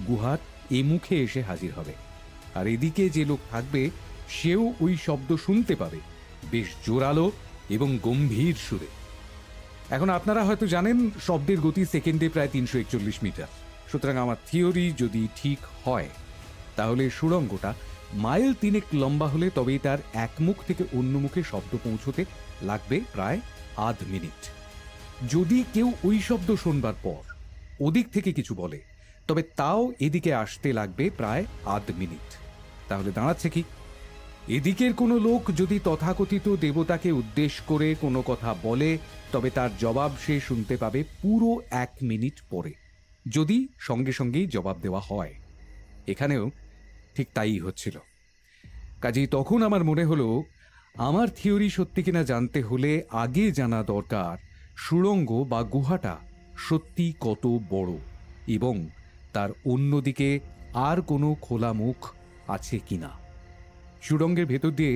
গুহার এ মুখে এসে হাজির হবে, আর এদিকে যে লোক থাকবে সেও ওই শব্দ শুনতে পাবে, বেশ জোরালো এবং গম্ভীর সুরে। এখন আপনারা হয়তো জানেন শব্দের গতি সেকেন্ডে প্রায় 341 মিটার। সুতরাং আমার থিওরি যদি ঠিক হয় তাহলে সুড়ঙ্গটা মাইল 3 লম্বা হলে তবেই তার এক মুখ থেকে অন্য মুখে শব্দ পৌঁছতে লাগবে প্রায় আধ মিনিট। যদি কেউ ওই শব্দ শুনবার পর ওদিক থেকে কিছু বলে তবে তাও এদিকে আসতে লাগবে প্রায় আধ মিনিট। তাহলে দাঁড়াচ্ছে কি, এদিকের কোনো লোক যদি তথাকথিত দেবতাকে উদ্দেশ্য করে কোনো কথা বলে, তবে তার জবাব সে শুনতে পাবে পুরো 1 মিনিট পরে, যদি সঙ্গে সঙ্গেই জবাব দেওয়া হয়। এখানেও ঠিক তাই হচ্ছিল। কাজেই তখন আমার মনে হলো, আমার থিওরি সত্যি কিনা জানতে হলে আগে জানা দরকার সুড়ঙ্গ বা গুহাটা সত্যি কত বড়, এবং তার অন্যদিকে আর কোনো খোলা মুখ আছে কিনা। সুড়ঙ্গের ভেতর দিয়ে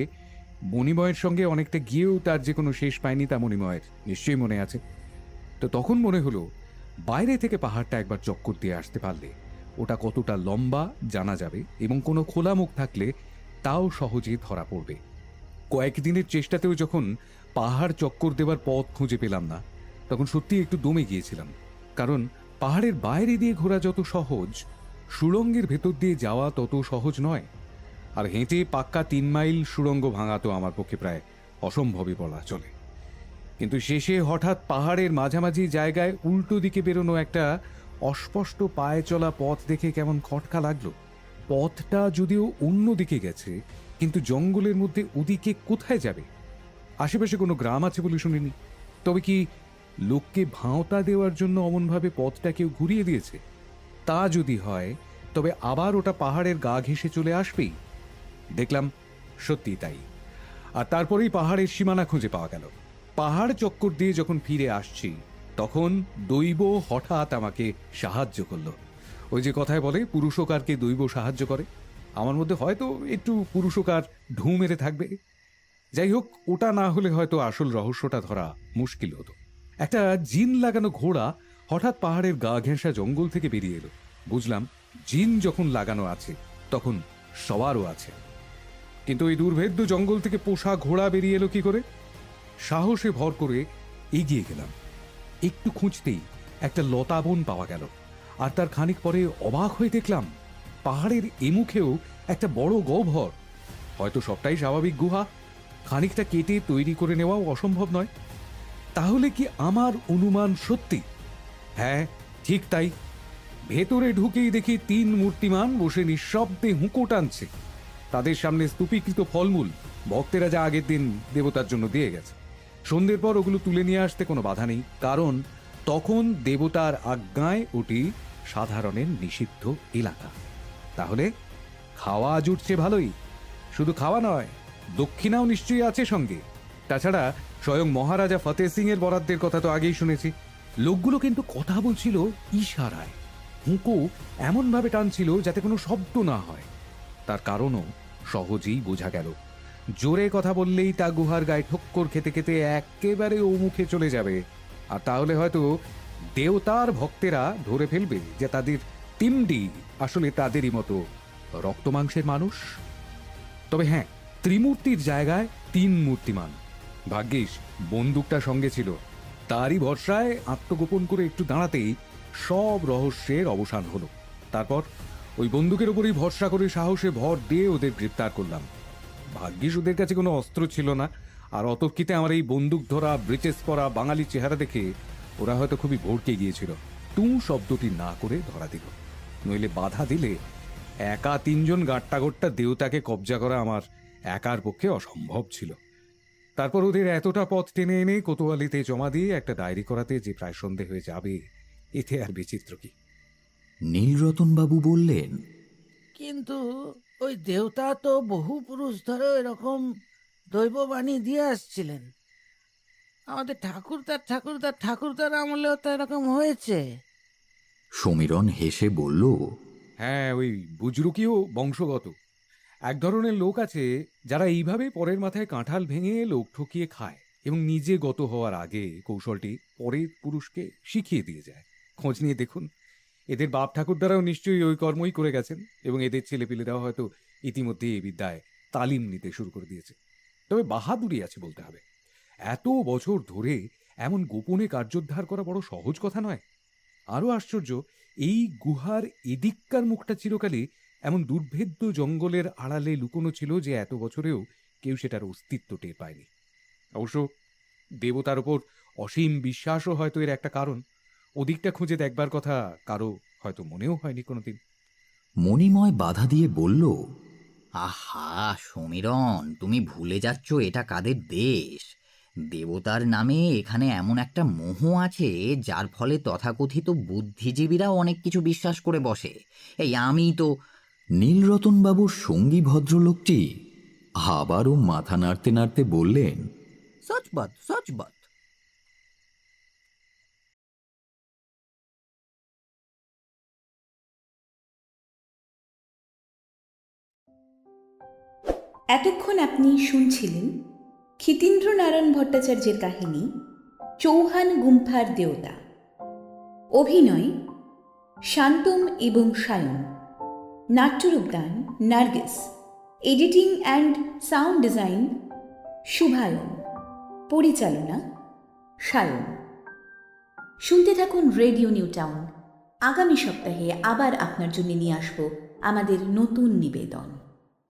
মণিময়ের সঙ্গে অনেকটা গিয়েও তার যে কোনো শেষ পায়নি তা মণিময়ের নিশ্চয়ই মনে আছে। তো তখন মনে হলো, বাইরে থেকে পাহাড়টা একবার চক্কর দিয়ে আসতে পারলে ওটা কতটা লম্বা জানা যাবে, এবং কোনো খোলা মুখ থাকলে তাও সহজেই ধরা পড়বে। কয়েকদিনের চেষ্টাতেও যখন পাহাড় চক্কর দেওয়ার পথ খুঁজে পেলাম না, তখন সত্যি একটু দমে গিয়েছিলাম। কারণ পাহাড়ের বাইরে দিয়ে ঘোরা যত সহজ, সুড়ঙ্গের ভেতর দিয়ে যাওয়া তত সহজ নয়। আর হেঁটে পাক্কা 3 মাইল সুড়ঙ্গ ভাঙা তো আমার পক্ষে প্রায় অসম্ভবই বলা চলে। কিন্তু শেষে হঠাৎ পাহাড়ের মাঝামাঝি জায়গায় উল্টো দিকে বেরোনো একটা অস্পষ্ট পায়ে চলা পথ দেখে কেমন খটকা লাগলো। পথটা যদিও অন্য দিকে গেছে, কিন্তু জঙ্গলের মধ্যে ওদিকে কোথায় যাবে? আশেপাশে কোনো গ্রাম আছে বলে শুনিনি। তবে কি লোককে ভাঁওতা দেওয়ার জন্য অমনভাবে পথটা কেউ ঘুরিয়ে দিয়েছে? তা যদি হয়, তবে আবার ওটা পাহাড়ের গা ঘেঁষে চলে আসবেই। দেখলাম সত্যি তাই। আর তারপরেই পাহাড়ের সীমানা খুঁজে পাওয়া গেল। পাহাড় চক্কর দিয়ে যখন ফিরে আসছি, তখন দৈব হঠাৎ আমাকে সাহায্য করলো। ওই যে কথায় বলে, পুরুষকারকে দৈব সাহায্য করে, আমার মধ্যে হয়তো একটু পুরুষকার ঢু মেরে থাকবে। যাই হোক, ওটা না হলে হয়তো আসল রহস্যটা ধরা মুশকিল হতো। একটা জিন লাগানো ঘোড়া হঠাৎ পাহাড়ের গা ঘেঁষা জঙ্গল থেকে বেরিয়ে এলো। বুঝলাম, জিন যখন লাগানো আছে তখন সবারও আছে। কিন্তু ওই দুর্ভেদ্য জঙ্গল থেকে পোষা ঘোড়া বেরিয়ে এলো কি করে? সাহসে ভর করে এগিয়ে গেলাম। একটু খুঁজতেই একটা লতাবন পাওয়া গেল, আর তার খানিক পরে অবাক হয়ে দেখলাম পাহাড়ের এমুখেও একটা বড় গহ্বর। হয়তো সবটাই স্বাভাবিক গুহা, খানিকটা কেটে তৈরি করে নেওয়াও অসম্ভব নয়। তাহলে কি আমার অনুমান সত্যি? হ্যাঁ, ঠিক তাই। ভেতরে ঢুকেই দেখি 3 মূর্তিমান বসে নিঃশব্দে হুঁকো টানছে। তাদের সামনে স্তূপীকৃত ফলমূল, ভক্তেরা যা আগের দিন দেবতার জন্য দিয়ে গেছে। সন্ধ্যের পর ওগুলো তুলে নিয়ে আসতে কোনো বাধা নেই, কারণ তখন দেবতার আজ্ঞায় ওটি সাধারণের নিষিদ্ধ এলাকা। তাহলে খাওয়া জুটছে ভালোই। শুধু খাওয়া নয়, দক্ষিণাও নিশ্চয়ই আছে সঙ্গে। তাছাড়া স্বয়ং মহারাজা ফতেহ সিং এর বরাদ্দের কথা তো আগেই শুনেছি। লোকগুলো কিন্তু কথা বলছিল ইশারায়। হুঁকো এমনভাবে টানছিল যাতে কোনো শব্দ না হয়। তার কারণও সহজেই বোঝা গেল। জোরে কথা বললেই তা গুহার গায়ে ঠক্কর খেতে খেতে একেবারে ও মুখে চলে যাবে। আর তাহলে হয়তো দেবতার ভক্তেরা ধরে ফেলবে যে তাদের তিমডি আসলে তাদেরই মতো রক্তমাংসের মানুষ। তবে হ্যাঁ, ত্রিমূর্তির জায়গায় 3 মূর্তিমান। ভাগ্যিস বন্দুকটা সঙ্গে ছিল। তারই ভরসায় আত্মগোপন করে একটু দাঁড়াতেই সব রহস্যের অবসান হলো। তারপর ওই বন্দুকের উপরই ভরসা করে সাহসে ভর দিয়ে ওদের গ্রেপ্তার করলাম। ভাগ্যিস ওদের কাছে কোনো অস্ত্র ছিল না, আর অতর্কিতে আমার এই বন্দুক ধরা, ব্রিচেস পরা বাঙালি চেহারা দেখে ওরা হয়তো খুবই ভড়কে গিয়েছিল। টু শব্দটি না করে ধরা দিল। নইলে বাধা দিলে একা 3 জন গাট্টা দেবতাকে কবজা করা আমার একার পক্ষে অসম্ভব ছিল। তারপর ওদের এতটা পথ টেনে এনে কোতোয়ালিতে জমা দিয়ে একটা ডায়েরি করাতে যে প্রায় সন্ধে হয়ে যাবে, এতে আর বিচিত্র কি? নীলরতনবাবু বললেন, কিন্তু ওই দেবতা তো বহু পুরুষ ধরে এরকম দৈববাণী দিয়ে আসছিলেন। আমাদের ঠাকুরদার আমলেও তো এরকম হয়েছে। সমীরণ হেসে বলল, হ্যাঁ, ওই বুজরুকিও বংশগত। এক ধরনের লোক আছে যারা এইভাবে পরের মাথায় কাঁঠাল ভেঙে লোক ঠকিয়ে খায়, এবং নিজে গত হওয়ার আগে কৌশলটি পরের পুরুষকে শিখিয়ে দিয়ে যায়। খোঁজ নিয়ে দেখুন, এদের বাপ ঠাকুরদারাও নিশ্চয়ই ওই কর্মই করে গেছেন, এবং এদের ছেলেপিলেরাও হয়তো ইতিমধ্যে এই বিদ্যায় তালিম নিতে শুরু করে দিয়েছে। তবে বাহাদুরি আছে বলতে হবে। এত বছর ধরে এমন গোপনে কার্যোদ্ধার করা বড় সহজ কথা নয়। আরো আশ্চর্য, এই গুহার এদিককার মুখটা চিরকালই এমন দুর্ভেদ্য জঙ্গলের আড়ালে লুকোনো ছিল যে এত বছরেও কেউ সেটার অস্তিত্ব টের পায়নি। অবশ্য দেবতার ওপর অসীম বিশ্বাসও হয়তো এর একটা কারণ। ওদিকটা খুঁজে দেখবার কথা কারো হয়তো মনেও হয়নি কোনোদিন। মণিময় বাধা দিয়ে বলল, আহা সমীরণ, তুমি ভুলে যাচ্ছ এটা কাদের দেশ। দেবতার নামে এখানে এমন একটা মোহ আছে যার ফলে তথাকথিত বুদ্ধিজীবীরাও অনেক কিছু বিশ্বাস করে বসে। এই আমি তো। নীলরতনবাবুর সঙ্গী ভদ্রলোকটি আবারও মাথা নাড়তে নাড়তে বললেন, সচবাত সচবাত। এতক্ষণ আপনি শুনছিলেন ক্ষিতীন্দ্রনারায়ণ ভট্টাচার্যের কাহিনী চৌহান গুম্ফার দেবতা। অভিনয় শান্তম এবং সায়ন, নাট্যরূপদান Nargis, editing and sound design Shubhayan, পরিচালনা সায়ন। শুনতে থাকুন রেডিও নিউ টাউন। আগামী সপ্তাহে আবার আপনার জন্য নিয়ে আসব আমাদের নতুন নিবেদন।